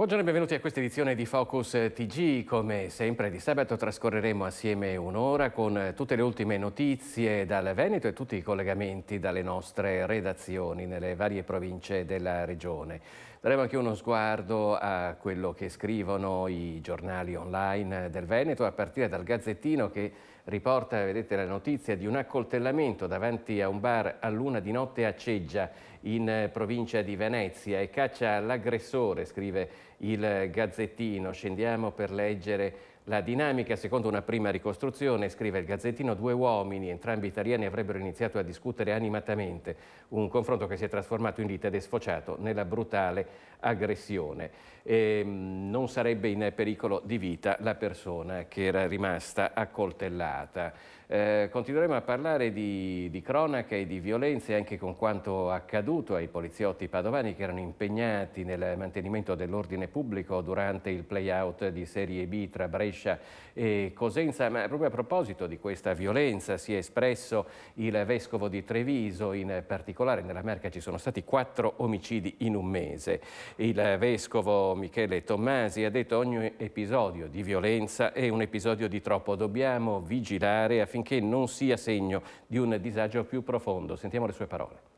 Buongiorno e benvenuti a questa edizione di Focus TG. Come sempre di sabato trascorreremo assieme un'ora con tutte le ultime notizie dal Veneto e tutti i collegamenti dalle nostre redazioni nelle varie province della regione. Daremo anche uno sguardo a quello che scrivono i giornali online del Veneto, a partire dal Gazzettino che riporta, vedete, la notizia di un accoltellamento davanti a un bar all'1 di notte a Ceggia in provincia di Venezia e caccia all'aggressore, scrive il Gazzettino. Scendiamo per leggere la dinamica. Secondo una prima ricostruzione, scrive il Gazzettino, 2 uomini, entrambi italiani, avrebbero iniziato a discutere animatamente. Un confronto che si è trasformato in lite ed è sfociato nella brutale aggressione. Non sarebbe in pericolo di vita la persona che era rimasta accoltellata. Continueremo a parlare di cronaca e di violenze anche con quanto accaduto ai poliziotti padovani che erano impegnati nel mantenimento dell'ordine pubblico durante il play-out di Serie B tra Brescia e Cosenza. Ma proprio a proposito di questa violenza si è espresso il vescovo di Treviso. In particolare nella Marca ci sono stati 4 omicidi in un mese. Il vescovo Michele Tommasi ha detto: ogni episodio di violenza è un episodio di troppo, dobbiamo vigilare affinché non sia segno di un disagio più profondo. Sentiamo le sue parole.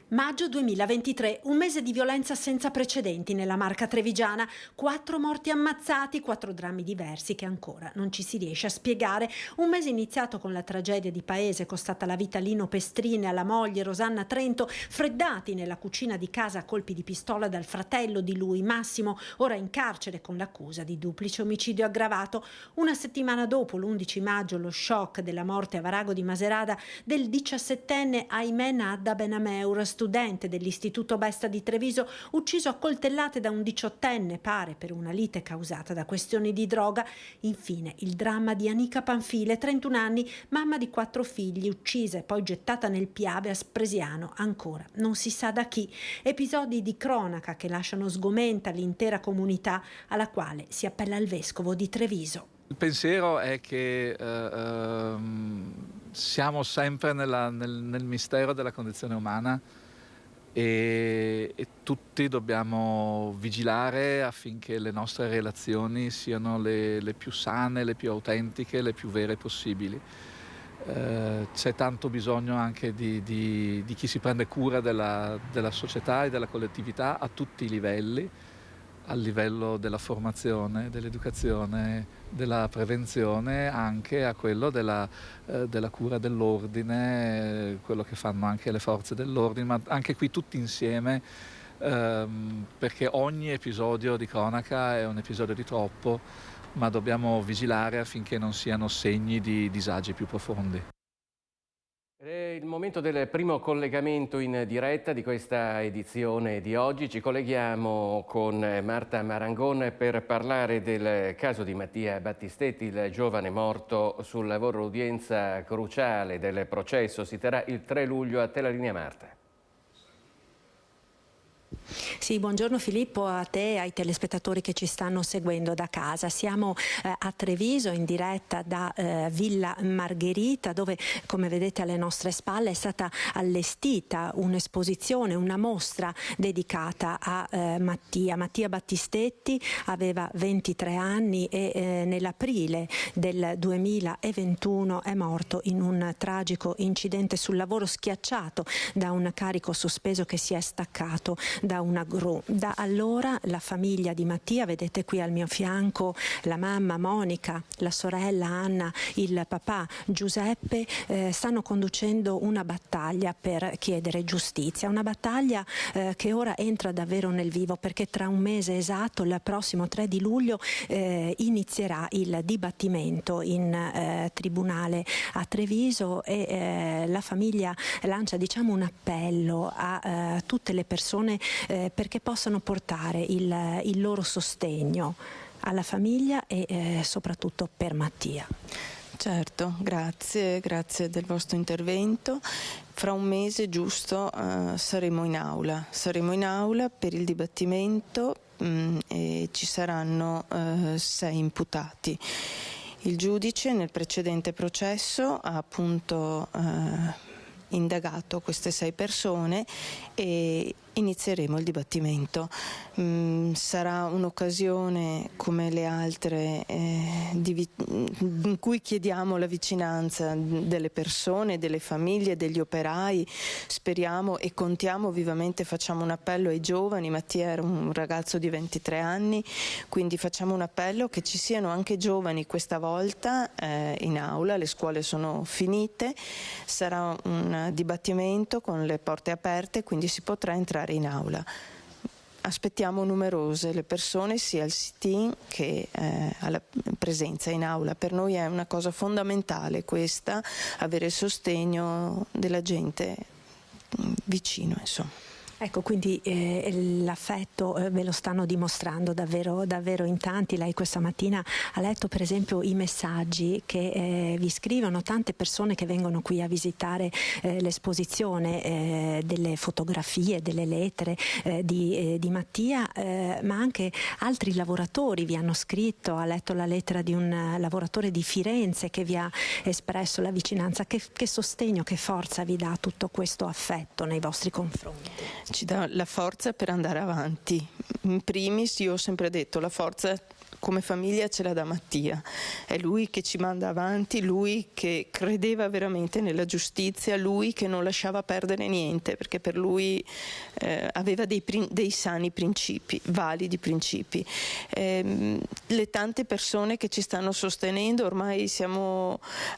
Maggio 2023, un mese di violenza senza precedenti nella Marca trevigiana, 4 morti ammazzati, 4 drammi diversi che ancora non ci si riesce a spiegare. Un mese iniziato con la tragedia di Paese, costata la vita a Lino Pestrini e alla moglie Rosanna Trento, freddati nella cucina di casa a colpi di pistola dal fratello di lui, Massimo, ora in carcere con l'accusa di duplice omicidio aggravato. Una settimana dopo, l'11 maggio, lo shock della morte a Varago di Maserata del 17enne Aymen Adda Benameur, studente dell'Istituto Besta di Treviso, ucciso a coltellate da un 18enne, pare per una lite causata da questioni di droga. Infine il dramma di Anica Panfile, 31 anni, mamma di 4 figli, uccisa e poi gettata nel Piave a Spresiano, ancora non si sa da chi. Episodi di cronaca che lasciano sgomenta l'intera comunità, alla quale si appella il vescovo di Treviso. Il pensiero è che siamo sempre nel mistero della condizione umana e tutti dobbiamo vigilare affinché le nostre relazioni siano le più sane, le più autentiche, le più vere possibili. C'è tanto bisogno anche di chi si prende cura della società e della collettività a tutti i livelli, al livello della formazione, dell'educazione, della prevenzione, anche a quello della cura dell'ordine, quello che fanno anche le forze dell'ordine, ma anche qui tutti insieme, perché ogni episodio di cronaca è un episodio di troppo, ma dobbiamo vigilare affinché non siano segni di disagi più profondi. È il momento del primo collegamento in diretta di questa edizione di oggi. Ci colleghiamo con Marta Marangon per parlare del caso di Mattia Battistetti, il giovane morto sul lavoro. L'udienza cruciale del processo si terrà il 3 luglio. A te la linea, Marta. Sì, buongiorno Filippo, a te e ai telespettatori che ci stanno seguendo da casa. Siamo a Treviso in diretta da Villa Margherita, dove, come vedete alle nostre spalle, è stata allestita un'esposizione, una mostra dedicata a Mattia Battistetti. Aveva 23 anni e nell'aprile del 2021 è morto in un tragico incidente sul lavoro, schiacciato da un carico sospeso che si è staccato da una gru. Da allora la famiglia di Mattia, vedete qui al mio fianco la mamma Monica, la sorella Anna, il papà Giuseppe, stanno conducendo una battaglia per chiedere giustizia, una battaglia che ora entra davvero nel vivo, perché tra un mese esatto, il prossimo 3 di luglio, inizierà il dibattimento in tribunale a Treviso e la famiglia lancia, diciamo, un appello a tutte le persone perché possano portare il loro sostegno alla famiglia e soprattutto per Mattia. Certo, grazie del vostro intervento. Fra un mese giusto saremo in aula per il dibattimento e ci saranno 6 imputati. Il giudice nel precedente processo ha appunto indagato queste 6 persone e inizieremo il dibattimento. Sarà un'occasione come le altre in cui chiediamo la vicinanza delle persone, delle famiglie, degli operai. Speriamo e contiamo vivamente, facciamo un appello ai giovani. Mattia era un ragazzo di 23 anni, quindi facciamo un appello che ci siano anche giovani questa volta in aula. Le scuole sono finite, sarà un dibattimento con le porte aperte, quindi si potrà entrare in aula. Aspettiamo numerose le persone sia al sit-in che alla presenza in aula. Per noi è una cosa fondamentale questa, avere il sostegno della gente vicino, insomma. Ecco, quindi l'affetto ve lo stanno dimostrando davvero in tanti. Lei questa mattina ha letto per esempio i messaggi che vi scrivono tante persone che vengono qui a visitare l'esposizione, delle fotografie, delle lettere di Mattia, ma anche altri lavoratori vi hanno scritto. Ha letto la lettera di un lavoratore di Firenze che vi ha espresso la vicinanza. Che sostegno, che forza vi dà tutto questo affetto nei vostri confronti? Ci dà la forza per andare avanti. In primis, io ho sempre detto, la forza come famiglia ce la dà Mattia, è lui che ci manda avanti, lui che credeva veramente nella giustizia, lui che non lasciava perdere niente, perché per lui aveva dei sani principi, validi principi. Le tante persone che ci stanno sostenendo, ormai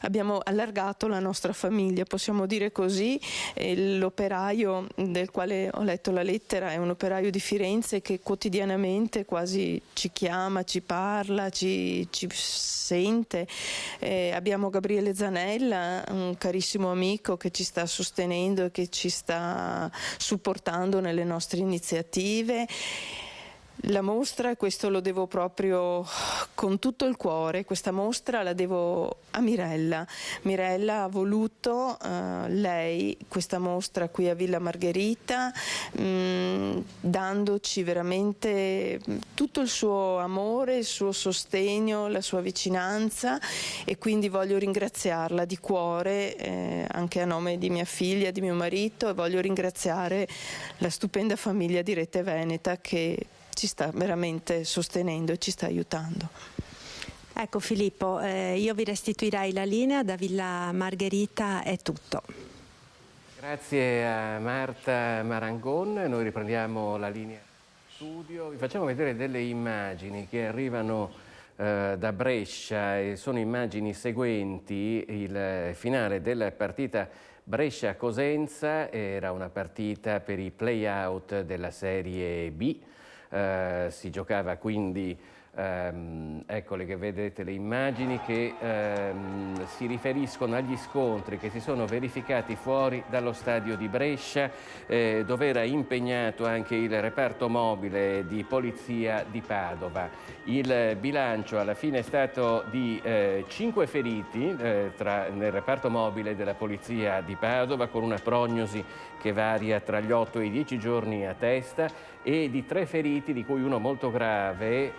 abbiamo allargato la nostra famiglia, possiamo dire così. L'operaio del quale ho letto la lettera è un operaio di Firenze che quotidianamente quasi ci chiama, ci parla, ci sente. Abbiamo Gabriele Zanella, un carissimo amico che ci sta sostenendo e che ci sta supportando nelle nostre iniziative. La mostra, questo lo devo proprio con tutto il cuore, questa mostra la devo a Mirella. Mirella ha voluto lei questa mostra qui a Villa Margherita, dandoci veramente tutto il suo amore, il suo sostegno, la sua vicinanza, e quindi voglio ringraziarla di cuore anche a nome di mia figlia, di mio marito, e voglio ringraziare la stupenda famiglia di Rete Veneta che ci sta veramente sostenendo e ci sta aiutando. Ecco Filippo, io vi restituirei la linea. Da Villa Margherita è tutto. Grazie a Marta Marangon, noi riprendiamo la linea studio, vi facciamo vedere delle immagini che arrivano da Brescia e sono immagini seguenti il finale della partita Brescia-Cosenza. Era una partita per i play-out della Serie B. Si giocava quindi, eccole che vedete le immagini che si riferiscono agli scontri che si sono verificati fuori dallo stadio di Brescia, dove era impegnato anche il reparto mobile di polizia di Padova. Il bilancio alla fine è stato di 5 feriti nel reparto mobile della polizia di Padova, con una prognosi che varia tra gli 8 e i 10 giorni a testa, e di 3 feriti, di cui uno molto grave,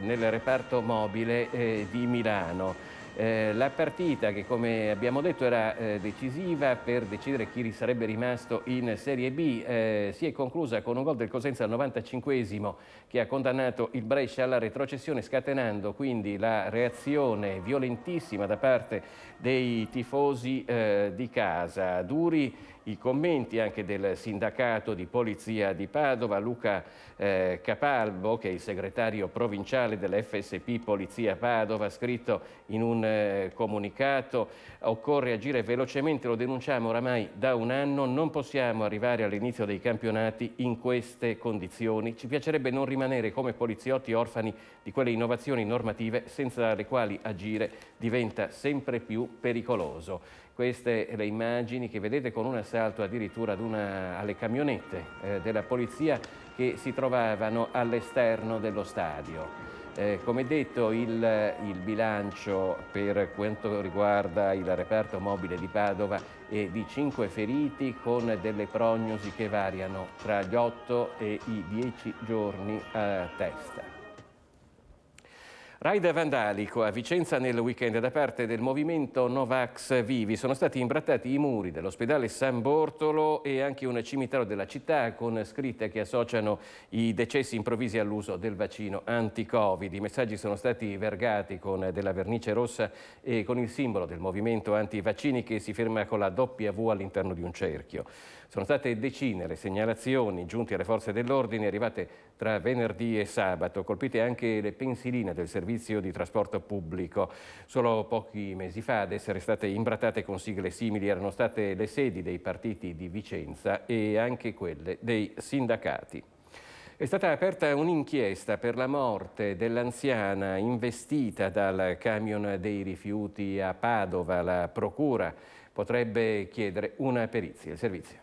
nel reparto mobile di Milano. La partita, che come abbiamo detto era decisiva per decidere chi sarebbe rimasto in Serie B, si è conclusa con un gol del Cosenza al 95esimo che ha condannato il Brescia alla retrocessione, scatenando quindi la reazione violentissima da parte dei tifosi di casa. Duri i commenti anche del sindacato di polizia di Padova. Luca Capalbo, che è il segretario provinciale dell'FSP Polizia Padova, ha scritto in un comunicato: occorre agire velocemente, lo denunciamo oramai da un anno, non possiamo arrivare all'inizio dei campionati in queste condizioni. Ci piacerebbe non rimanere come poliziotti orfani di quelle innovazioni normative senza le quali agire diventa sempre più pericoloso. Queste le immagini che vedete, con un assalto addirittura alle camionette della polizia che si trovavano all'esterno dello stadio. Come detto, il bilancio per quanto riguarda il reparto mobile di Padova è di 5 feriti, con delle prognosi che variano tra gli 8 e i 10 giorni a testa. Raid vandalico a Vicenza nel weekend da parte del movimento Novax Vivi. Sono stati imbrattati i muri dell'ospedale San Bortolo e anche un cimitero della città con scritte che associano i decessi improvvisi all'uso del vaccino anti-Covid. I messaggi sono stati vergati con della vernice rossa e con il simbolo del movimento anti-vaccini che si ferma con la W all'interno di un cerchio. Sono state decine le segnalazioni giunte alle forze dell'ordine arrivate tra venerdì e sabato, colpite anche le pensiline del servizio di trasporto pubblico. Solo pochi mesi fa ad essere state imbrattate con sigle simili erano state le sedi dei partiti di Vicenza e anche quelle dei sindacati. È stata aperta un'inchiesta per la morte dell'anziana investita dal camion dei rifiuti a Padova. La procura potrebbe chiedere una perizia. Il servizio.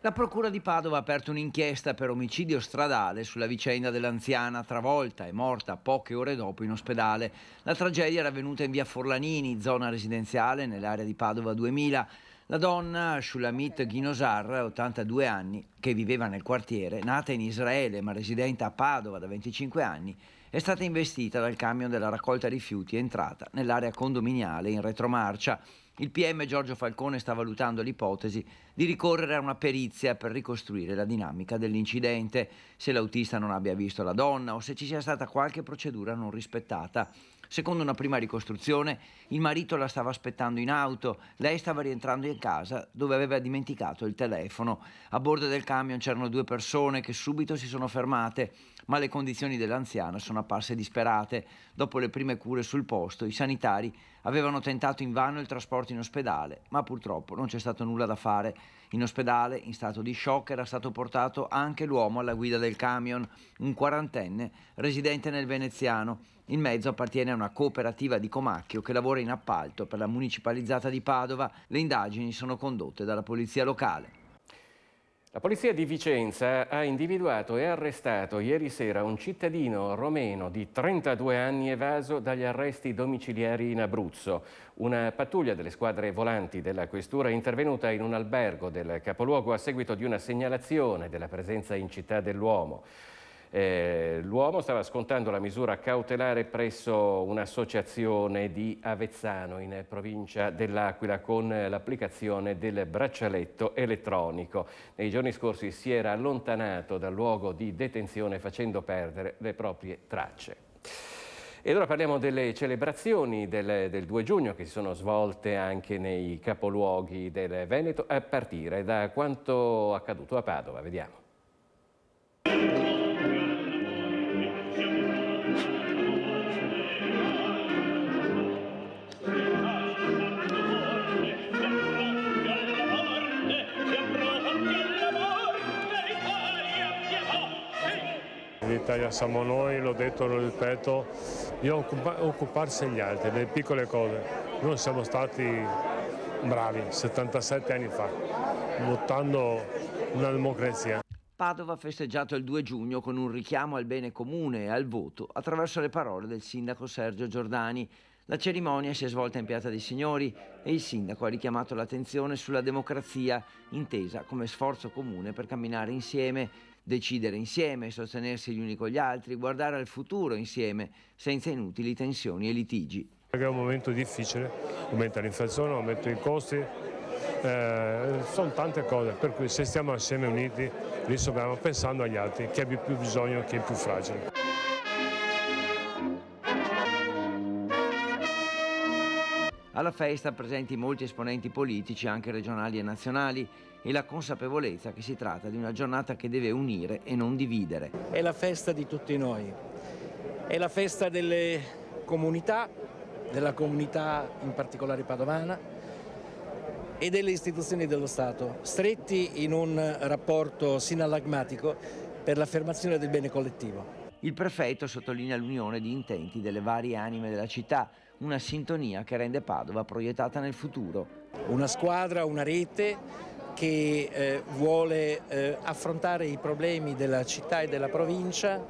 La Procura di Padova ha aperto un'inchiesta per omicidio stradale sulla vicenda dell'anziana travolta e morta poche ore dopo in ospedale. La tragedia era avvenuta in via Forlanini, zona residenziale nell'area di Padova 2000. La donna, Shulamit Ghinosar, 82 anni, che viveva nel quartiere, nata in Israele ma residente a Padova da 25 anni, è stata investita dal camion della raccolta rifiuti entrata nell'area condominiale in retromarcia. Il PM Giorgio Falcone sta valutando l'ipotesi di ricorrere a una perizia per ricostruire la dinamica dell'incidente, se l'autista non abbia visto la donna o se ci sia stata qualche procedura non rispettata. Secondo una prima ricostruzione, il marito la stava aspettando in auto, lei stava rientrando in casa dove aveva dimenticato il telefono. A bordo del camion c'erano 2 persone che subito si sono fermate, ma le condizioni dell'anziana sono apparse disperate. Dopo le prime cure sul posto, i sanitari avevano tentato invano il trasporto in ospedale, ma purtroppo non c'è stato nulla da fare. In ospedale, in stato di shock, era stato portato anche l'uomo alla guida del camion, un 40enne residente nel Veneziano. Il mezzo appartiene a una cooperativa di Comacchio che lavora in appalto per la municipalizzata di Padova. Le indagini sono condotte dalla polizia locale. La polizia di Vicenza ha individuato e arrestato ieri sera un cittadino romeno di 32 anni evaso dagli arresti domiciliari in Abruzzo. Una pattuglia delle squadre volanti della questura è intervenuta in un albergo del capoluogo a seguito di una segnalazione della presenza in città dell'uomo. L'uomo stava scontando la misura cautelare presso un'associazione di Avezzano in provincia dell'Aquila con l'applicazione del braccialetto elettronico. Nei giorni scorsi si era allontanato dal luogo di detenzione facendo perdere le proprie tracce. E ora parliamo delle celebrazioni del 2 giugno che si sono svolte anche nei capoluoghi del Veneto, a partire da quanto accaduto a Padova. Vediamo. L'Italia siamo noi, l'ho detto, lo ripeto, bisogna occuparsi degli altri, delle piccole cose. Noi siamo stati bravi 77 anni fa, lottando una democrazia. Padova ha festeggiato il 2 giugno con un richiamo al bene comune e al voto attraverso le parole del sindaco Sergio Giordani. La cerimonia si è svolta in Piazza dei Signori e il sindaco ha richiamato l'attenzione sulla democrazia, intesa come sforzo comune per camminare insieme, decidere insieme, sostenersi gli uni con gli altri, guardare al futuro insieme, senza inutili tensioni e litigi. È un momento difficile, aumenta l'inflazione, aumenta i costi, sono tante cose, per cui se stiamo assieme uniti, risolviamo pensando agli altri, chi ha più bisogno, chi è più fragile. Alla festa presenti molti esponenti politici, anche regionali e nazionali, e la consapevolezza che si tratta di una giornata che deve unire e non dividere. È la festa di tutti noi, è la festa delle comunità, della comunità in particolare padovana e delle istituzioni dello Stato, stretti in un rapporto sinallagmatico per l'affermazione del bene collettivo. Il prefetto sottolinea l'unione di intenti delle varie anime della città, una sintonia che rende Padova proiettata nel futuro. Una squadra, una rete che vuole affrontare i problemi della città e della provincia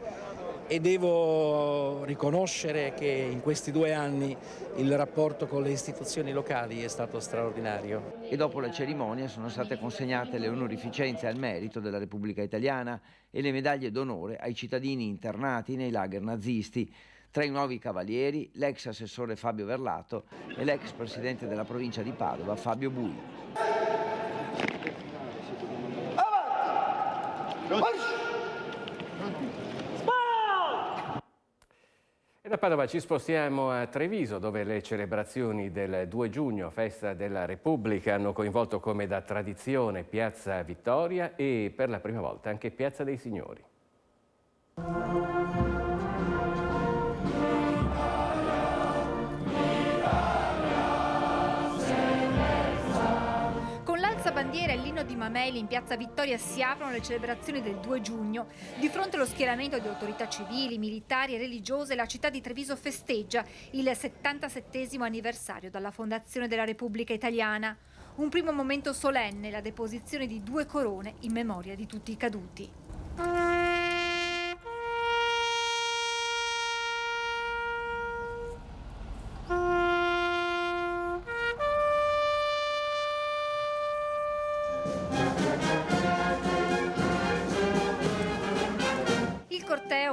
e devo riconoscere che in questi 2 anni il rapporto con le istituzioni locali è stato straordinario. E dopo la cerimonia sono state consegnate le onorificenze al merito della Repubblica Italiana e le medaglie d'onore ai cittadini internati nei lager nazisti. Tra i nuovi cavalieri l'ex assessore Fabio Verlato e l'ex presidente della provincia di Padova Fabio Bui. E da Padova ci spostiamo a Treviso, dove le celebrazioni del 2 giugno, festa della Repubblica, hanno coinvolto come da tradizione Piazza Vittoria e per la prima volta anche Piazza dei Signori. Bandiera e l'inno di Mameli in Piazza Vittoria si aprono le celebrazioni del 2 giugno. Di fronte allo schieramento di autorità civili, militari e religiose, la città di Treviso festeggia il 77° anniversario dalla fondazione della Repubblica Italiana. Un primo momento solenne, la deposizione di 2 corone in memoria di tutti i caduti.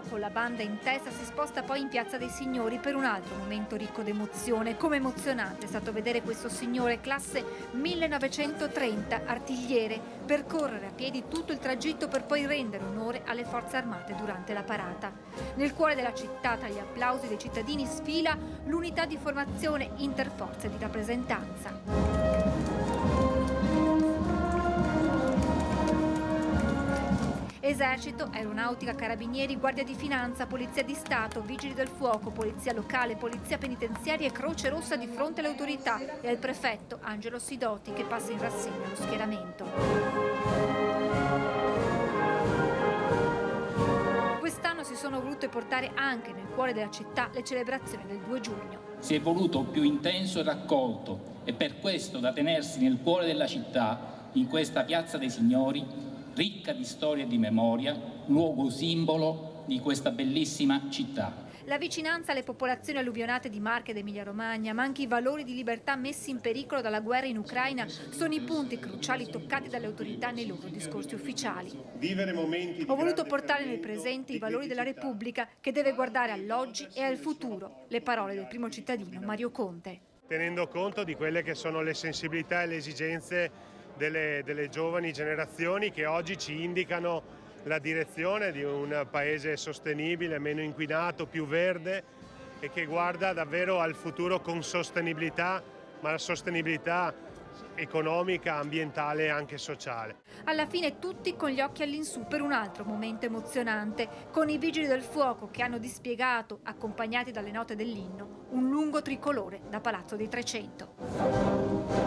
Con la banda in testa si sposta poi in Piazza dei Signori per un altro momento ricco d'emozione. Come emozionante è stato vedere questo signore classe 1930, artigliere, percorrere a piedi tutto il tragitto per poi rendere onore alle forze armate durante la parata. Nel cuore della città, tra gli applausi dei cittadini, sfila l'unità di formazione interforze di rappresentanza. Esercito, Aeronautica, Carabinieri, Guardia di Finanza, Polizia di Stato, Vigili del Fuoco, Polizia Locale, Polizia Penitenziaria e Croce Rossa di fronte alle autorità e al prefetto Angelo Sidoti che passa in rassegna lo schieramento. Quest'anno si sono volute portare anche nel cuore della città le celebrazioni del 2 giugno. Si è voluto più intenso e raccolto e per questo da tenersi nel cuore della città, in questa Piazza dei Signori, ricca di storia e di memoria, luogo simbolo di questa bellissima città. La vicinanza alle popolazioni alluvionate di Marche ed Emilia-Romagna, ma anche i valori di libertà messi in pericolo dalla guerra in Ucraina, sono i punti cruciali toccati dalle autorità nei loro discorsi ufficiali. Ho voluto portare nel presente i valori della Repubblica che deve guardare all'oggi e al futuro, le parole del primo cittadino Mario Conte. Tenendo conto di quelle che sono le sensibilità e le esigenze delle giovani generazioni che oggi ci indicano la direzione di un paese sostenibile, meno inquinato, più verde e che guarda davvero al futuro con sostenibilità, ma la sostenibilità economica, ambientale e anche sociale. Alla fine tutti con gli occhi all'insù per un altro momento emozionante, con i Vigili del Fuoco che hanno dispiegato, accompagnati dalle note dell'inno, un lungo tricolore da Palazzo dei 300.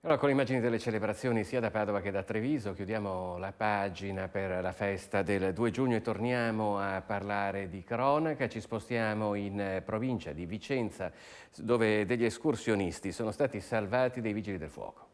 Allora, con le immagini delle celebrazioni sia da Padova che da Treviso chiudiamo la pagina per la festa del 2 giugno e torniamo a parlare di cronaca. Ci spostiamo in provincia di Vicenza, dove degli escursionisti sono stati salvati dai Vigili del Fuoco.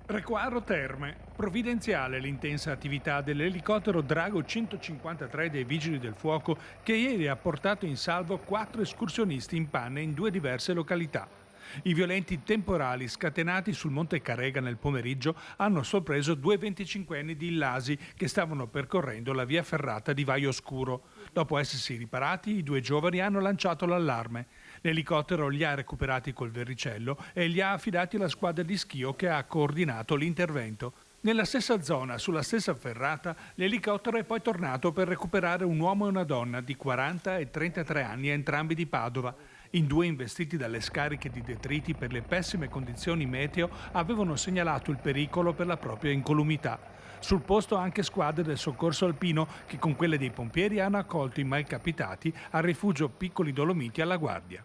Requaro Terme. Provvidenziale l'intensa attività dell'elicottero Drago 153 dei Vigili del Fuoco che ieri ha portato in salvo 4 escursionisti in panne in 2 diverse località. I violenti temporali scatenati sul Monte Carega nel pomeriggio hanno sorpreso 2 25enni di Illasi che stavano percorrendo la via ferrata di Vaio Oscuro. Dopo essersi riparati, i 2 giovani hanno lanciato l'allarme. L'elicottero li ha recuperati col verricello e li ha affidati alla squadra di Schio che ha coordinato l'intervento. Nella stessa zona, sulla stessa ferrata, l'elicottero è poi tornato per recuperare un uomo e una donna di 40 e 33 anni, entrambi di Padova. In 2 investiti dalle scariche di detriti per le pessime condizioni meteo avevano segnalato il pericolo per la propria incolumità. Sul posto anche squadre del soccorso alpino che con quelle dei pompieri hanno accolto i malcapitati al rifugio Piccoli Dolomiti alla Guardia.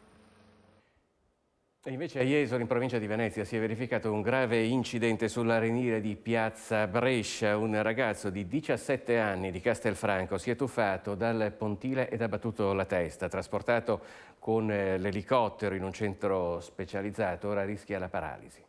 E invece a Jesolo, in provincia di Venezia, si è verificato un grave incidente sull'arenile di Piazza Brescia. Un ragazzo di 17 anni di Castelfranco si è tuffato dal pontile ed ha battuto la testa. Trasportato con l'elicottero in un centro specializzato, ora rischia la paralisi.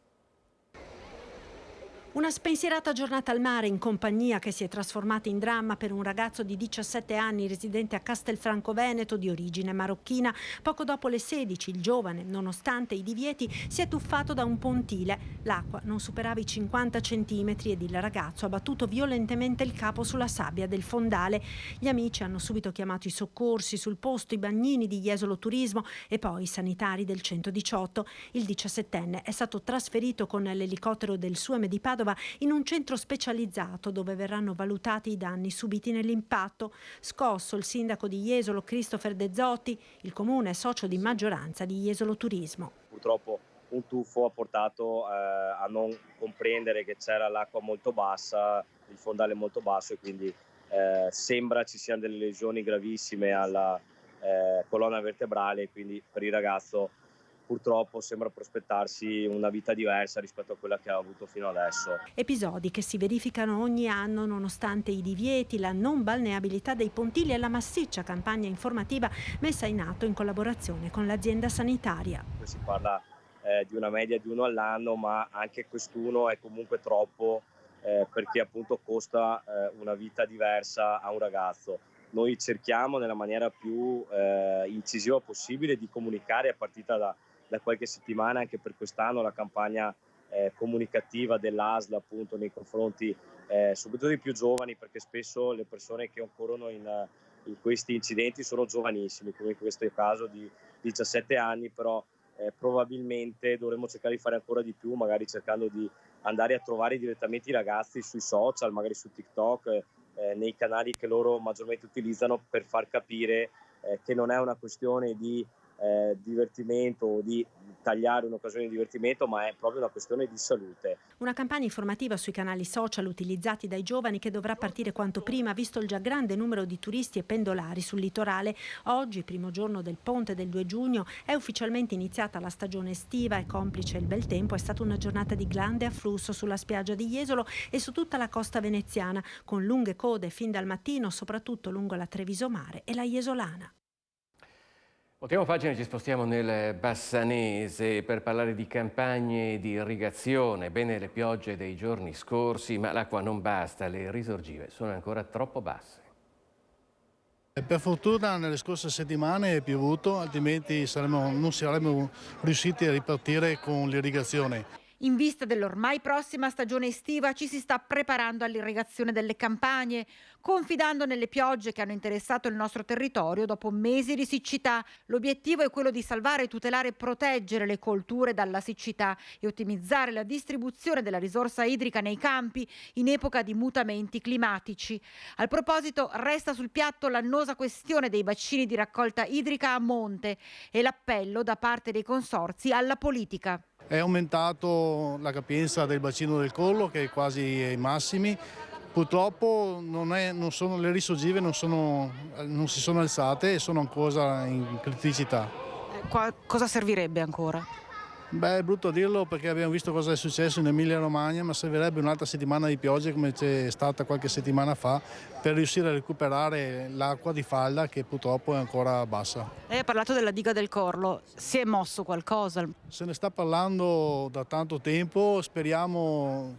Una spensierata giornata al mare in compagnia che si è trasformata in dramma per un ragazzo di 17 anni residente a Castelfranco Veneto di origine marocchina. Poco dopo le 16 il giovane, nonostante i divieti, si è tuffato da un pontile. L'acqua non superava i 50 centimetri ed il ragazzo ha battuto violentemente il capo sulla sabbia del fondale. Gli amici hanno subito chiamato i soccorsi, sul posto i bagnini di Jesolo Turismo e poi i sanitari del 118. Il 17enne è stato trasferito con l'elicottero del SUEM di Padova in un centro specializzato dove verranno valutati i danni subiti nell'impatto. Scosso il sindaco di Jesolo, Christopher De Zotti, il comune è socio di maggioranza di Jesolo Turismo. Purtroppo un tuffo ha portato a non comprendere che c'era l'acqua molto bassa, il fondale molto basso e quindi sembra ci siano delle lesioni gravissime alla colonna vertebrale, quindi per il ragazzo purtroppo sembra prospettarsi una vita diversa rispetto a quella che ha avuto fino adesso. Episodi che si verificano ogni anno nonostante i divieti, la non balneabilità dei pontili e la massiccia campagna informativa messa in atto in collaborazione con l'azienda sanitaria. Si parla di una media di uno all'anno, ma anche quest'uno è comunque troppo perché appunto costa una vita diversa a un ragazzo. Noi cerchiamo nella maniera più incisiva possibile di comunicare, è partita da qualche settimana anche per quest'anno la campagna comunicativa dell'ASL appunto nei confronti soprattutto dei più giovani, perché spesso le persone che occorrono in questi incidenti sono giovanissimi, come in questo caso di 17 anni, però probabilmente dovremmo cercare di fare ancora di più, magari cercando di andare a trovare direttamente i ragazzi sui social, magari su TikTok, nei canali che loro maggiormente utilizzano, per far capire che non è una questione di divertimento o di tagliare un'occasione di divertimento, ma è proprio una questione di salute. Una campagna informativa sui canali social utilizzati dai giovani che dovrà partire quanto prima, visto il già grande numero di turisti e pendolari sul litorale. Oggi, primo giorno del ponte del 2 giugno, è ufficialmente iniziata la stagione estiva e, complice il bel tempo, è stata una giornata di grande afflusso sulla spiaggia di Jesolo e su tutta la costa veneziana, con lunghe code fin dal mattino, soprattutto lungo la Treviso Mare e la Jesolana. Ultima pagina, ci spostiamo nel Bassanese per parlare di campagne di irrigazione. Bene le piogge dei giorni scorsi, ma l'acqua non basta, le risorgive sono ancora troppo basse. Per fortuna nelle scorse settimane è piovuto, altrimenti non saremmo riusciti a ripartire con l'irrigazione. In vista dell'ormai prossima stagione estiva ci si sta preparando all'irrigazione delle campagne, confidando nelle piogge che hanno interessato il nostro territorio dopo mesi di siccità. L'obiettivo è quello di salvare, tutelare e proteggere le colture dalla siccità e ottimizzare la distribuzione della risorsa idrica nei campi in epoca di mutamenti climatici. Al proposito, resta sul piatto l'annosa questione dei bacini di raccolta idrica a monte e l'appello da parte dei consorzi alla politica. È aumentato la capienza del bacino del Collo, che è quasi ai massimi. Purtroppo le risorgive non si sono alzate e sono ancora in criticità. Cosa servirebbe ancora? Beh, è brutto dirlo perché abbiamo visto cosa è successo in Emilia-Romagna, ma servirebbe un'altra settimana di piogge come c'è stata qualche settimana fa per riuscire a recuperare l'acqua di falda che purtroppo è ancora bassa. Lei ha parlato della diga del Corlo, si è mosso qualcosa? Se ne sta parlando da tanto tempo, speriamo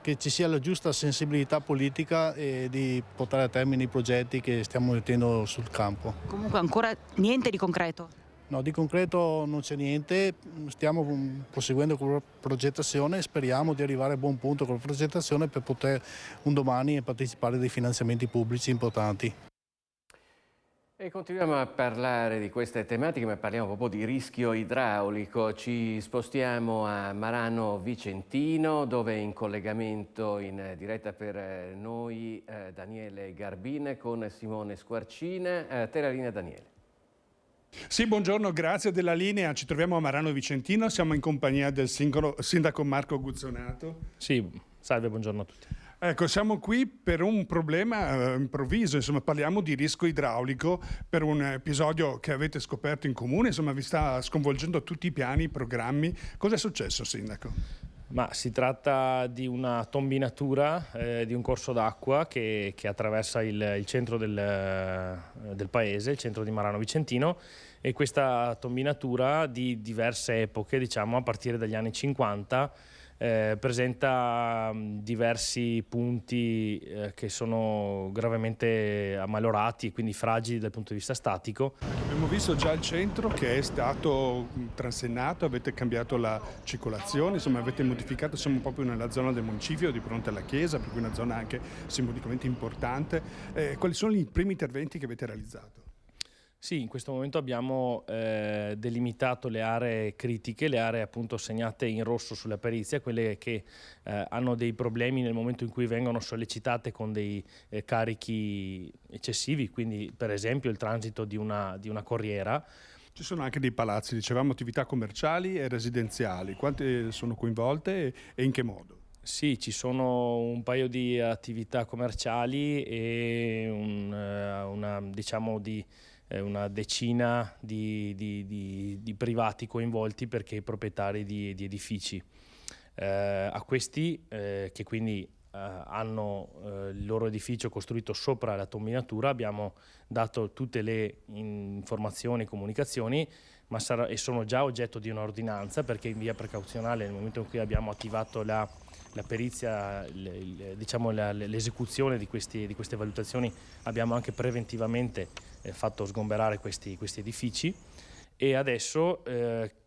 che ci sia la giusta sensibilità politica e di portare a termine i progetti che stiamo mettendo sul campo. Comunque ancora niente di concreto? No, di concreto non c'è niente, stiamo proseguendo con la progettazione e speriamo di arrivare a buon punto con la progettazione per poter un domani partecipare a dei finanziamenti pubblici importanti. E continuiamo a parlare di queste tematiche, ma parliamo proprio di rischio idraulico. Ci spostiamo a Marano Vicentino, dove è in collegamento in diretta per noi Daniele Garbin con Simone Squarcina. A te la linea, Daniele. Sì, buongiorno, grazie della linea. Ci troviamo a Marano Vicentino, siamo in compagnia del sindaco Marco Guzzonato. Sì, salve, buongiorno a tutti. Ecco, siamo qui per un problema improvviso, insomma parliamo di rischio idraulico per un episodio che avete scoperto in comune, insomma vi sta sconvolgendo tutti i piani, i programmi. Cosa è successo, Sindaco? Ma si tratta di una tombinatura di un corso d'acqua che attraversa il centro del paese, il centro di Marano Vicentino, e questa tombinatura di diverse epoche, diciamo a partire dagli anni 50, presenta diversi punti che sono gravemente ammalorati e quindi fragili dal punto di vista statico. Abbiamo visto già il centro che è stato transennato, avete cambiato la circolazione, insomma avete modificato, siamo proprio nella zona del municipio di fronte alla chiesa, per cui una zona anche simbolicamente importante. Quali sono i primi interventi che avete realizzato? Sì, in questo momento abbiamo delimitato le aree critiche, le aree appunto segnate in rosso sulla perizia, quelle che hanno dei problemi nel momento in cui vengono sollecitate con dei carichi eccessivi, quindi per esempio il transito di una corriera. Ci sono anche dei palazzi, dicevamo attività commerciali e residenziali, quante sono coinvolte e in che modo? Sì, ci sono un paio di attività commerciali e una decina di privati coinvolti perché proprietari di edifici. A questi che quindi hanno il loro edificio costruito sopra la tombinatura abbiamo dato tutte le informazioni e comunicazioni, e sono già oggetto di un'ordinanza perché in via precauzionale nel momento in cui abbiamo attivato la perizia, l'esecuzione di queste valutazioni, abbiamo anche preventivamente fatto sgomberare questi edifici e adesso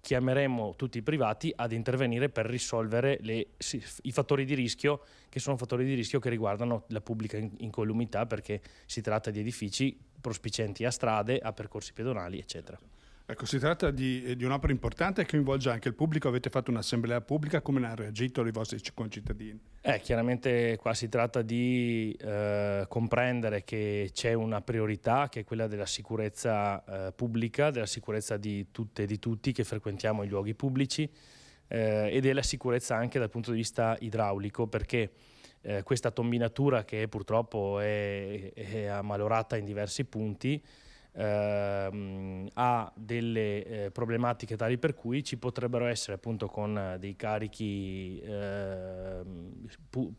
chiameremo tutti i privati ad intervenire per risolvere i fattori di rischio, che sono fattori di rischio che riguardano la pubblica incolumità, perché si tratta di edifici prospicienti a strade, a percorsi pedonali, eccetera. Ecco, si tratta di un'opera importante che coinvolge anche il pubblico. Avete fatto un'assemblea pubblica, come hanno reagito i vostri concittadini? Chiaramente qua si tratta di comprendere che c'è una priorità che è quella della sicurezza pubblica, della sicurezza di tutte e di tutti che frequentiamo i luoghi pubblici e della sicurezza anche dal punto di vista idraulico, perché questa tombinatura che purtroppo è ammalorata in diversi punti ha delle problematiche tali per cui ci potrebbero essere appunto con dei carichi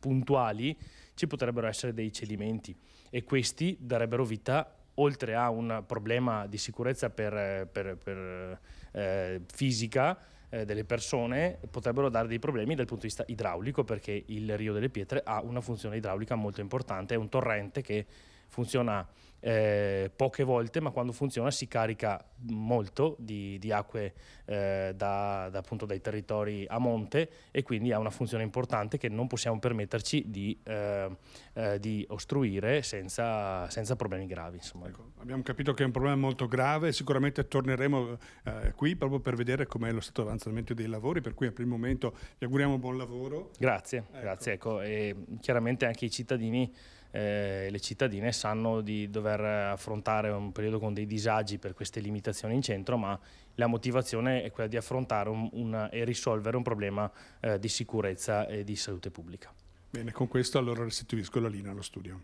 puntuali ci potrebbero essere dei cedimenti e questi darebbero vita, oltre a un problema di sicurezza per fisica delle persone, potrebbero dare dei problemi dal punto di vista idraulico, perché il Rio delle Pietre ha una funzione idraulica molto importante, è un torrente che funziona poche volte, ma quando funziona si carica molto di acque appunto dai territori a monte e quindi ha una funzione importante che non possiamo permetterci di ostruire senza problemi gravi. Insomma. Ecco, abbiamo capito che è un problema molto grave, sicuramente torneremo qui proprio per vedere com'è lo stato di avanzamento dei lavori, per cui a primo momento vi auguriamo buon lavoro. Grazie, grazie. Ecco, e chiaramente anche i cittadini le cittadine sanno di dover affrontare un periodo con dei disagi per queste limitazioni in centro, ma la motivazione è quella di affrontare e risolvere un problema di sicurezza e di salute pubblica. Bene, con questo allora restituisco la linea allo studio.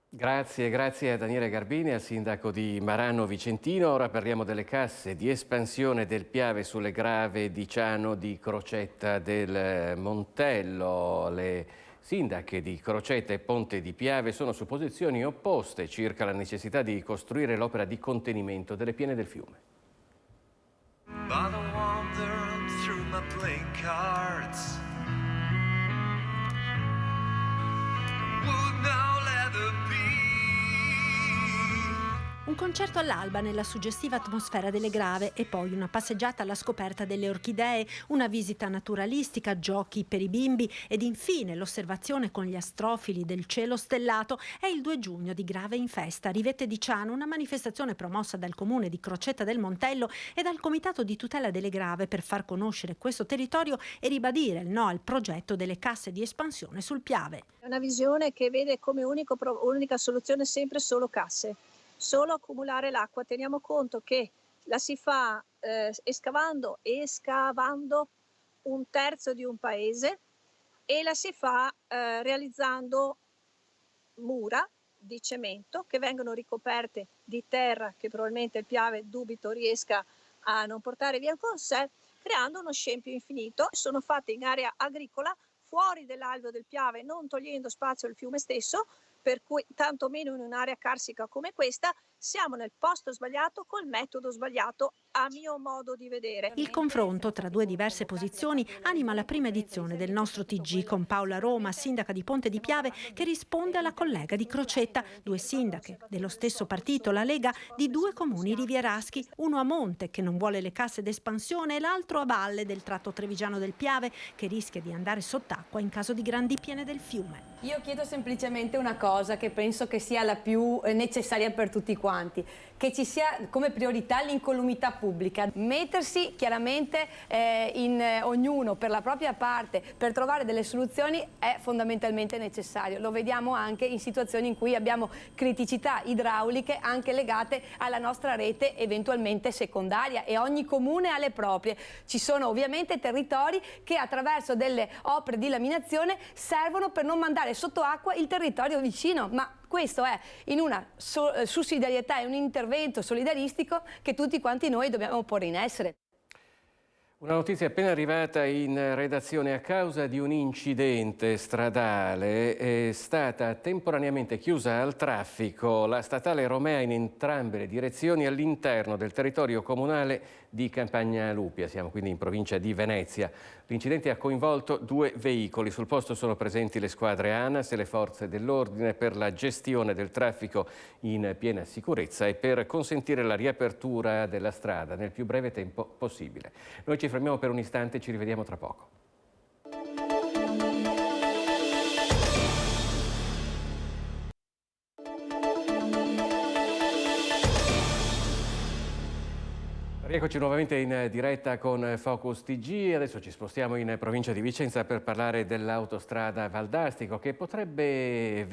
Grazie a Daniele Garbini, al sindaco di Marano Vicentino. Ora parliamo delle casse di espansione del Piave sulle Grave di Ciano di Crocetta del Montello. Le sindache di Crocetta e Ponte di Piave sono su posizioni opposte circa la necessità di costruire l'opera di contenimento delle piene del fiume. Un concerto all'alba nella suggestiva atmosfera delle Grave e poi una passeggiata alla scoperta delle orchidee, una visita naturalistica, giochi per i bimbi ed infine l'osservazione con gli astrofili del cielo stellato. È il 2 giugno di Grave in Festa, Rivette di Ciano, una manifestazione promossa dal comune di Crocetta del Montello e dal Comitato di tutela delle Grave per far conoscere questo territorio e ribadire il no al progetto delle casse di espansione sul Piave. È una visione che vede come unica soluzione sempre solo casse. Solo accumulare l'acqua. Teniamo conto che la si fa escavando un terzo di un paese e la si fa realizzando mura di cemento che vengono ricoperte di terra che probabilmente il Piave dubito riesca a non portare via con sé, creando uno scempio infinito. Sono fatte in area agricola fuori dell'alveo del Piave, non togliendo spazio al fiume stesso, per cui tantomeno in un'area carsica come questa siamo nel posto sbagliato col metodo sbagliato, a mio modo di vedere. Il confronto tra due diverse posizioni anima la prima edizione del nostro TG con Paola Roma, sindaca di Ponte di Piave, che risponde alla collega di Crocetta, due sindache dello stesso partito, la Lega, di due comuni rivieraschi, uno a monte che non vuole le casse d'espansione e l'altro a valle del tratto trevigiano del Piave che rischia di andare sott'acqua in caso di grandi piene del fiume. Io chiedo semplicemente una cosa che penso che sia la più necessaria per tutti quanti, che ci sia come priorità l'incolumità pubblica. Mettersi chiaramente ognuno per la propria parte per trovare delle soluzioni è fondamentalmente necessario. Lo vediamo anche in situazioni in cui abbiamo criticità idrauliche anche legate alla nostra rete eventualmente secondaria, e ogni comune ha le proprie. Ci sono ovviamente territori che attraverso delle opere di laminazione servono per non mandare sotto acqua il territorio vicino, ma questo è in una sussidiarietà e un intervento solidaristico che tutti quanti noi dobbiamo porre in essere. Una notizia appena arrivata in redazione: a causa di un incidente stradale è stata temporaneamente chiusa al traffico la statale Romea in entrambe le direzioni all'interno del territorio comunale di Campagna Lupia, siamo quindi in provincia di Venezia. L'incidente ha coinvolto 2 veicoli, sul posto sono presenti le squadre ANAS e le forze dell'ordine per la gestione del traffico in piena sicurezza e per consentire la riapertura della strada nel più breve tempo possibile. Noi ci fermiamo per un istante e ci rivediamo tra poco. Eccoci nuovamente in diretta con Focus TG. Adesso ci spostiamo in provincia di Vicenza per parlare dell'autostrada Valdastico, che potrebbe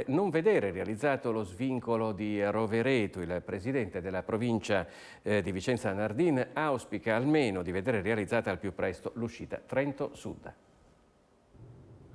non vedere realizzato lo svincolo di Rovereto. Il presidente della provincia di Vicenza Nardin auspica almeno di vedere realizzata al più presto l'uscita Trento Sud.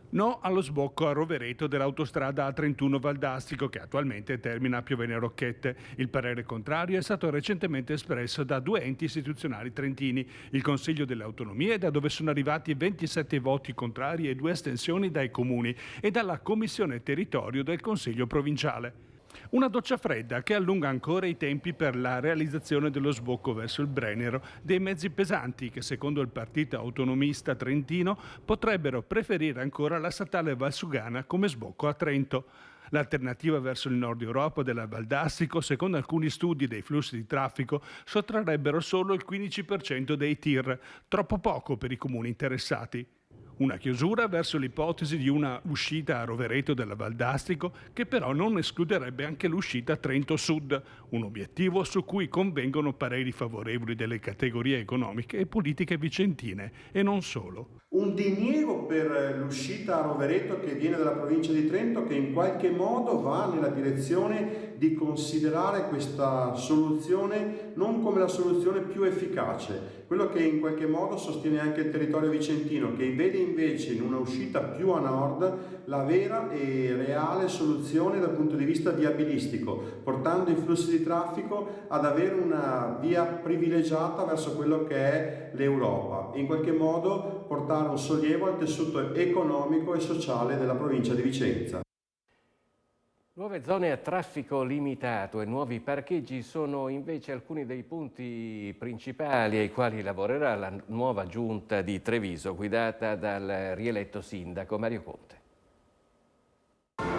No allo sbocco a Rovereto dell'autostrada A31 Valdastico, che attualmente termina a Piovene Rocchette. Il parere contrario è stato recentemente espresso da 2 enti istituzionali trentini, il Consiglio delle Autonomie, da dove sono arrivati 27 voti contrari e 2 astensioni dai comuni, e dalla Commissione Territorio del Consiglio provinciale. Una doccia fredda che allunga ancora i tempi per la realizzazione dello sbocco verso il Brennero dei mezzi pesanti che, secondo il partito autonomista trentino, potrebbero preferire ancora la statale Valsugana come sbocco a Trento. L'alternativa verso il nord Europa della Valdastico, secondo alcuni studi dei flussi di traffico, sottrarrebbero solo il 15% dei TIR, troppo poco per i comuni interessati. Una chiusura verso l'ipotesi di una uscita a Rovereto della Valdastico, che però non escluderebbe anche l'uscita a Trento Sud, un obiettivo su cui convengono pareri favorevoli delle categorie economiche e politiche vicentine, e non solo. Un diniego per l'uscita a Rovereto che viene dalla provincia di Trento, che in qualche modo va nella direzione di considerare questa soluzione non come la soluzione più efficace, quello che in qualche modo sostiene anche il territorio vicentino, che vede invece in una uscita più a nord la vera e reale soluzione dal punto di vista viabilistico, portando i flussi di traffico ad avere una via privilegiata verso quello che è l'Europa, in qualche modo portare un sollievo al tessuto economico e sociale della provincia di Vicenza. Nuove zone a traffico limitato e nuovi parcheggi sono invece alcuni dei punti principali ai quali lavorerà la nuova giunta di Treviso, guidata dal rieletto sindaco Mario Conte.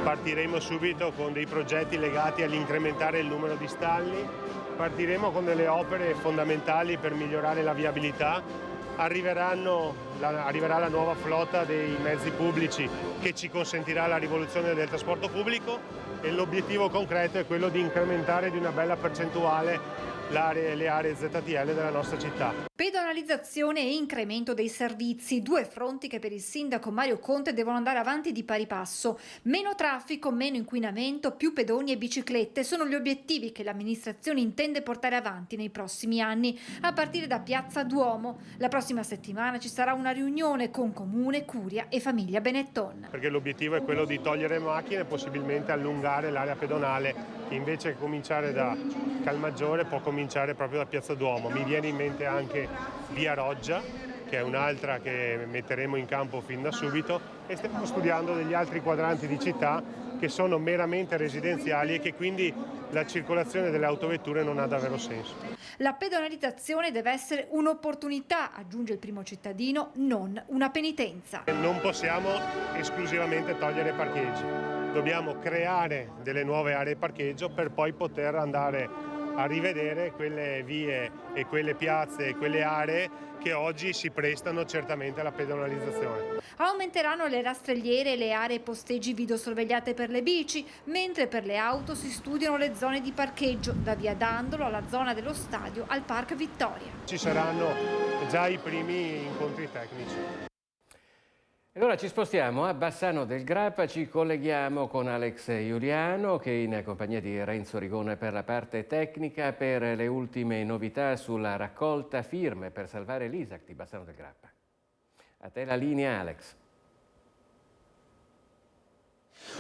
Partiremo subito con dei progetti legati all'incrementare il numero di stalli, partiremo con delle opere fondamentali per migliorare la viabilità. Arriverà la nuova flotta dei mezzi pubblici che ci consentirà la rivoluzione del trasporto pubblico, e l'obiettivo concreto è quello di incrementare di una bella percentuale le aree ZTL della nostra città. Pedonalizzazione e incremento dei servizi, 2 fronti che per il sindaco Mario Conte devono andare avanti di pari passo. Meno traffico, meno inquinamento, più pedoni e biciclette sono gli obiettivi che l'amministrazione intende portare avanti nei prossimi anni, a partire da Piazza Duomo. La prossima prossima settimana ci sarà una riunione con Comune, Curia e famiglia Benetton. Perché l'obiettivo è quello di togliere macchine e possibilmente allungare l'area pedonale, che invece che cominciare da Calmaggiore può cominciare proprio da Piazza Duomo. Mi viene in mente anche Via Roggia, che è un'altra che metteremo in campo fin da subito, e stiamo studiando degli altri quadranti di città che sono meramente residenziali e che quindi la circolazione delle autovetture non ha davvero senso. La pedonalizzazione deve essere un'opportunità, aggiunge il primo cittadino, non una penitenza. Non possiamo esclusivamente togliere parcheggi, dobbiamo creare delle nuove aree parcheggio per poi poter andare a rivedere quelle vie e quelle piazze e quelle aree che oggi si prestano certamente alla pedonalizzazione. Aumenteranno le rastrelliere e le aree posteggi videosorvegliate per le bici, mentre per le auto si studiano le zone di parcheggio, da via Dandolo alla zona dello stadio al Park Vittoria. Ci saranno già i primi incontri tecnici. Allora ci spostiamo a Bassano del Grappa, ci colleghiamo con Alex Giuliano che in compagnia di Renzo Rigone per la parte tecnica per le ultime novità sulla raccolta firme per salvare l'ISAC di Bassano del Grappa. A te la linea, Alex.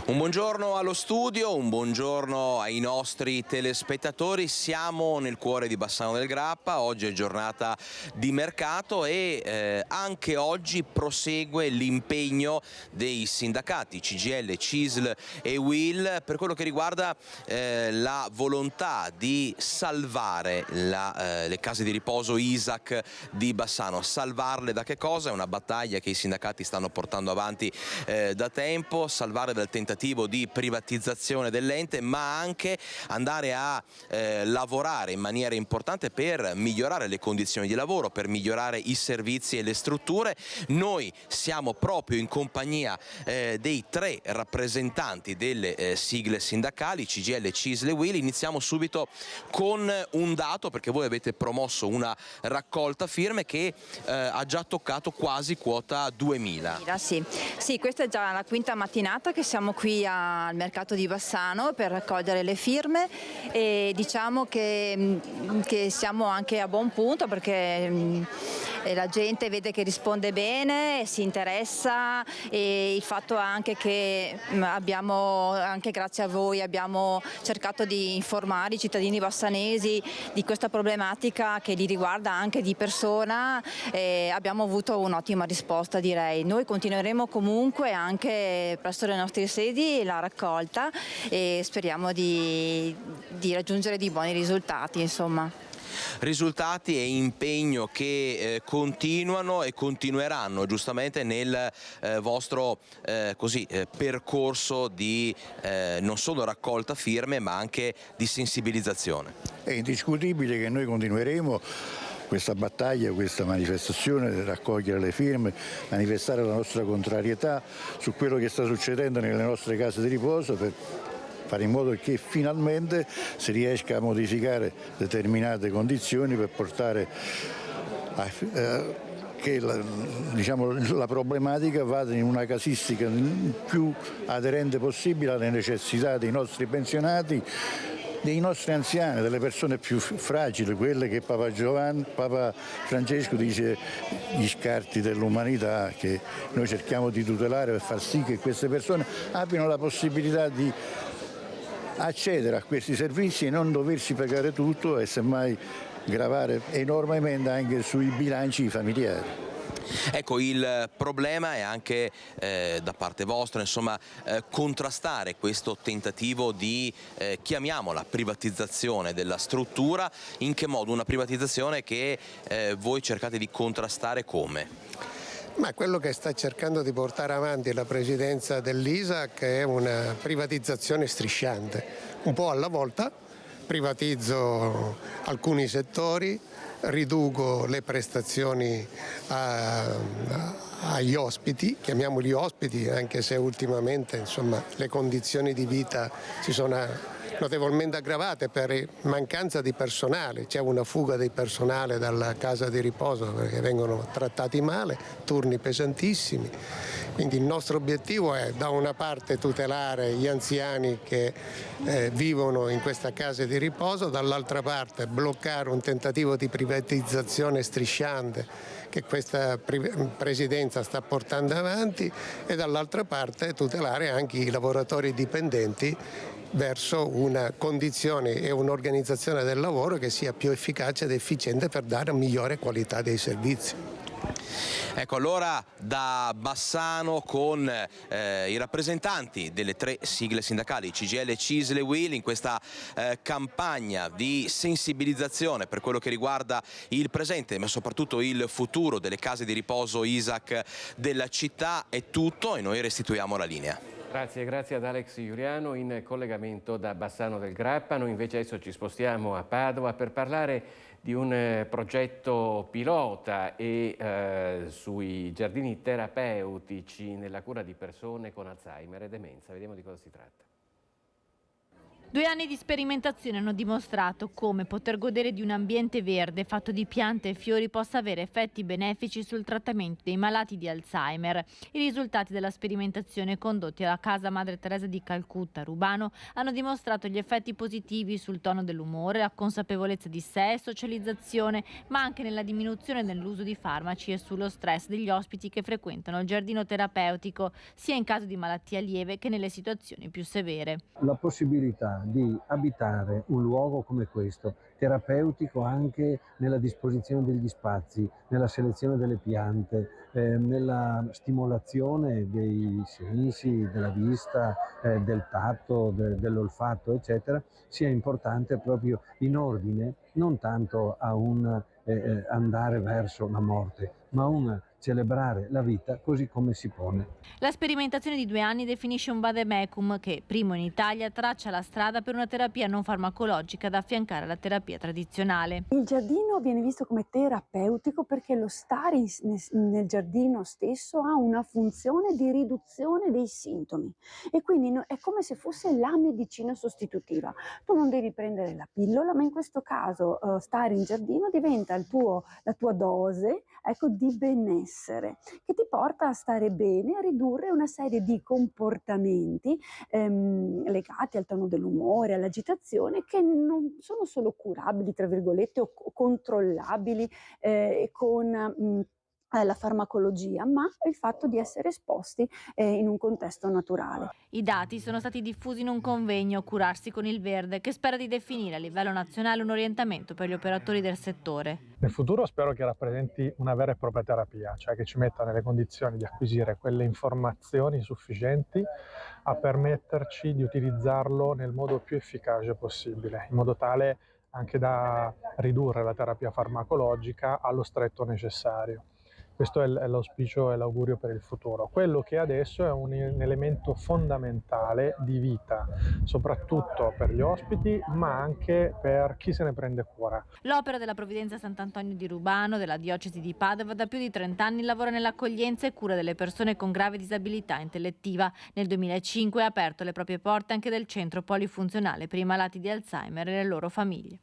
Un buongiorno allo studio, un buongiorno ai nostri telespettatori. Siamo nel cuore di Bassano del Grappa, oggi è giornata di mercato e anche oggi prosegue l'impegno dei sindacati CGIL, CISL e UIL per quello che riguarda la volontà di salvare le case di riposo ISAC di Bassano. Salvarle da che cosa? È una battaglia che i sindacati stanno portando avanti da tempo, salvare dal tentativo di privatizzazione dell'ente, ma anche andare a lavorare in maniera importante per migliorare le condizioni di lavoro, per migliorare i servizi e le strutture. Noi siamo proprio in compagnia dei 3 rappresentanti delle sigle sindacali CGIL, CISL e UIL. Iniziamo subito con un dato, perché voi avete promosso una raccolta firme che ha già toccato quasi quota 2000. Sì, questa è già la quinta mattinata che siamo qui al mercato di Bassano per raccogliere le firme e diciamo che siamo anche a buon punto perché la gente vede che risponde bene, si interessa e il fatto anche che abbiamo, anche grazie a voi, abbiamo cercato di informare i cittadini bassanesi di questa problematica che li riguarda anche di persona e abbiamo avuto un'ottima risposta, direi. Noi continueremo comunque anche presso le nostre sedi la raccolta e speriamo di raggiungere dei buoni risultati, insomma. Risultati e impegno che continuano e continueranno giustamente nel vostro percorso di non solo raccolta firme ma anche di sensibilizzazione. È indiscutibile che noi continueremo questa battaglia, questa manifestazione, raccogliere le firme, manifestare la nostra contrarietà su quello che sta succedendo nelle nostre case di riposo per fare in modo che finalmente si riesca a modificare determinate condizioni per portare che la problematica vada in una casistica più aderente possibile alle necessità dei nostri pensionati, dei nostri anziani, delle persone più fragili, quelle che Papa Francesco dice gli scarti dell'umanità, che noi cerchiamo di tutelare per far sì che queste persone abbiano la possibilità di accedere a questi servizi e non doversi pagare tutto e semmai gravare enormemente anche sui bilanci familiari. Ecco, il problema è anche da parte vostra, insomma, contrastare questo tentativo di, chiamiamola, privatizzazione della struttura. In che modo? Una privatizzazione che voi cercate di contrastare come? Ma quello che sta cercando di portare avanti la presidenza dell'ISAC è una privatizzazione strisciante, un po' alla volta. Privatizzo alcuni settori, riduco le prestazioni agli ospiti, chiamiamoli ospiti, anche se ultimamente insomma, le condizioni di vita si sono notevolmente aggravate per mancanza di personale. C'è una fuga di personale dalla casa di riposo perché vengono trattati male, turni pesantissimi. Quindi il nostro obiettivo è da una parte tutelare gli anziani che vivono in questa casa di riposo, dall'altra parte bloccare un tentativo di privatizzazione strisciante che questa presidenza sta portando avanti e dall'altra parte tutelare anche i lavoratori dipendenti verso una condizione e un'organizzazione del lavoro che sia più efficace ed efficiente per dare migliore qualità dei servizi. Ecco, allora da Bassano con i rappresentanti delle 3 sigle sindacali, CGIL, CISL e UIL, in questa campagna di sensibilizzazione per quello che riguarda il presente ma soprattutto il futuro delle case di riposo ISAC della città. È tutto e noi restituiamo la linea. Grazie ad Alex Giuliano in collegamento da Bassano del Grappa. Noi invece adesso ci spostiamo a Padova per parlare di un progetto pilota sui giardini terapeutici nella cura di persone con Alzheimer e demenza. Vediamo di cosa si tratta. 2 anni di sperimentazione hanno dimostrato come poter godere di un ambiente verde fatto di piante e fiori possa avere effetti benefici sul trattamento dei malati di Alzheimer. I risultati della sperimentazione condotti alla Casa Madre Teresa di Calcutta, Rubano, hanno dimostrato gli effetti positivi sul tono dell'umore, la consapevolezza di sé e socializzazione, ma anche nella diminuzione dell'uso di farmaci e sullo stress degli ospiti che frequentano il giardino terapeutico, sia in caso di malattia lieve che nelle situazioni più severe. La possibilità di abitare un luogo come questo, terapeutico anche nella disposizione degli spazi, nella selezione delle piante, nella stimolazione dei sensi, della vista, del tatto, dell'olfatto, eccetera, sia importante proprio in ordine non tanto a un andare verso la morte, ma un celebrare la vita così come si pone. La sperimentazione di 2 anni definisce un vademecum che, primo in Italia, traccia la strada per una terapia non farmacologica da affiancare alla terapia tradizionale. Il giardino viene visto come terapeutico perché lo stare nel giardino stesso ha una funzione di riduzione dei sintomi e quindi è come se fosse la medicina sostitutiva. Tu non devi prendere la pillola, ma in questo caso stare in giardino diventa la tua dose, ecco, di benessere, che ti porta a stare bene, a ridurre una serie di comportamenti legati al tono dell'umore, all'agitazione, che non sono solo curabili, tra virgolette, o controllabili con la farmacologia, ma il fatto di essere esposti in un contesto naturale. I dati sono stati diffusi in un convegno Curarsi con il Verde, che spera di definire a livello nazionale un orientamento per gli operatori del settore. Nel futuro spero che rappresenti una vera e propria terapia, cioè che ci metta nelle condizioni di acquisire quelle informazioni sufficienti a permetterci di utilizzarlo nel modo più efficace possibile, in modo tale anche da ridurre la terapia farmacologica allo stretto necessario. Questo è l'auspicio e l'augurio per il futuro. Quello che adesso è un elemento fondamentale di vita, soprattutto per gli ospiti, ma anche per chi se ne prende cura. L'opera della Provvidenza Sant'Antonio di Rubano, della diocesi di Padova, da più di 30 anni lavora nell'accoglienza e cura delle persone con grave disabilità intellettiva. Nel 2005 ha aperto le proprie porte anche del centro polifunzionale per i malati di Alzheimer e le loro famiglie.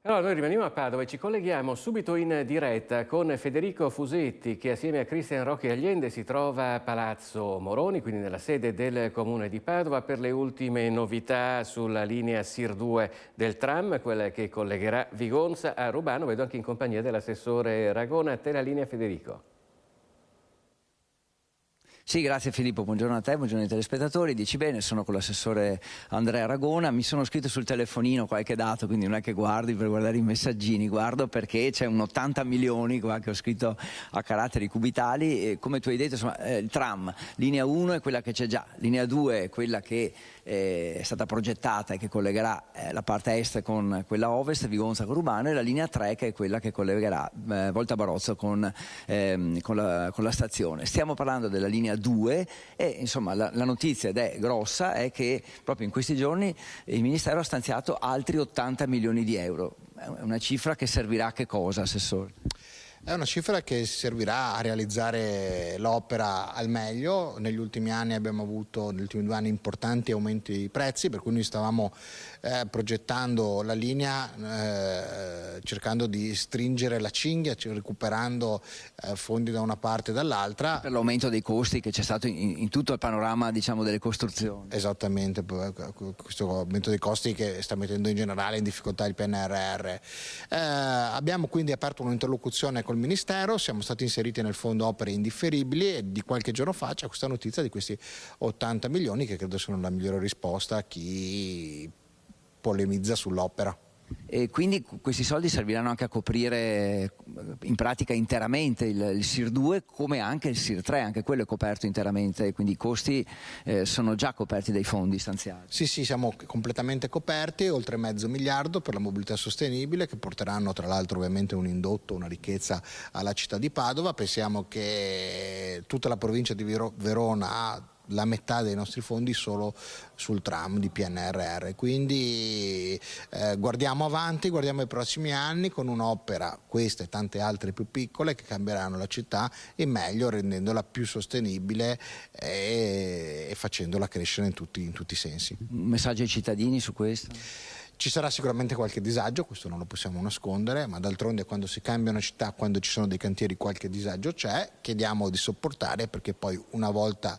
Allora, noi rimaniamo a Padova e ci colleghiamo subito in diretta con Federico Fusetti, che assieme a Cristian Rocchi Agliende si trova a Palazzo Moroni, quindi nella sede del Comune di Padova, per le ultime novità sulla linea SIR 2 del tram, quella che collegherà Vigonza a Rubano. Vedo anche in compagnia dell'assessore Ragona. A te la linea, Federico. Sì, grazie Filippo, buongiorno a te, buongiorno ai telespettatori. Dici bene, sono con l'assessore Andrea Ragona, mi sono scritto sul telefonino qualche dato, quindi non è che guardi per guardare i messaggini, guardo perché c'è un 80 milioni qua che ho scritto a caratteri cubitali e come tu hai detto, insomma, il tram, linea 1 è quella che c'è già, linea 2 è quella che è stata progettata e che collegherà la parte est con quella ovest, Vigonza con Rubano, e la linea 3 che è quella che collegherà Volta Barozzo con la stazione. Stiamo parlando della linea 2 e insomma la notizia, ed è grossa, è che proprio in questi giorni il Ministero ha stanziato altri 80 milioni di euro. È una cifra che servirà a che cosa, Assessore? È una cifra che servirà a realizzare l'opera al meglio. Negli ultimi anni abbiamo avuto, negli ultimi 2 anni, importanti aumenti di prezzi, per cui noi stavamo progettando la linea cercando di stringere la cinghia, recuperando fondi da una parte e dall'altra. Per l'aumento dei costi che c'è stato in tutto il panorama, diciamo, delle costruzioni. Esattamente, questo aumento dei costi che sta mettendo in generale in difficoltà il PNRR. Abbiamo quindi aperto un'interlocuzione col Ministero, siamo stati inseriti nel fondo opere indifferibili e di qualche giorno fa c'è questa notizia di questi 80 milioni che credo siano la migliore risposta a chi polemizza sull'opera. E quindi questi soldi serviranno anche a coprire in pratica interamente il SIR 2 come anche il SIR 3, anche quello è coperto interamente, quindi i costi sono già coperti dai fondi stanziati. Sì, siamo completamente coperti, oltre $500 milioni per la mobilità sostenibile, che porteranno tra l'altro ovviamente un indotto, una ricchezza alla città di Padova. Pensiamo che tutta la provincia di Verona ha la metà dei nostri fondi solo sul tram di PNRR, quindi guardiamo avanti, guardiamo i prossimi anni con un'opera, questa e tante altre più piccole, che cambieranno la città in meglio, rendendola più sostenibile e facendola crescere in tutti i sensi. Un messaggio ai cittadini su questo? Ci sarà sicuramente qualche disagio, questo non lo possiamo nascondere, ma d'altronde quando si cambia una città, quando ci sono dei cantieri, qualche disagio c'è. Chiediamo di sopportare, perché poi una volta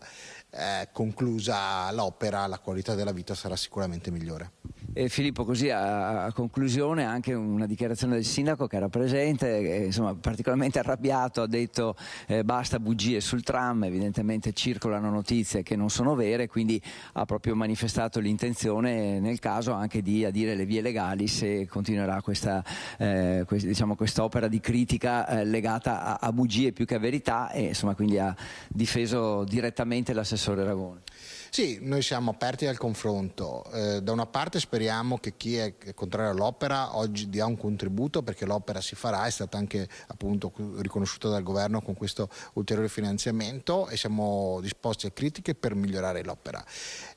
conclusa l'opera la qualità della vita sarà sicuramente migliore. E Filippo, così a conclusione anche una dichiarazione del sindaco che era presente, insomma particolarmente arrabbiato, ha detto basta bugie sul tram, evidentemente circolano notizie che non sono vere, quindi ha proprio manifestato l'intenzione nel caso anche di adire le vie legali se continuerà quest'opera di critica legata a bugie più che a verità, e insomma quindi ha difeso direttamente l'assessore Ragone. Sì, noi siamo aperti al confronto. Da una parte speriamo che chi è contrario all'opera oggi dia un contributo, perché l'opera si farà, è stata anche appunto riconosciuta dal governo con questo ulteriore finanziamento, e siamo disposti a critiche per migliorare l'opera.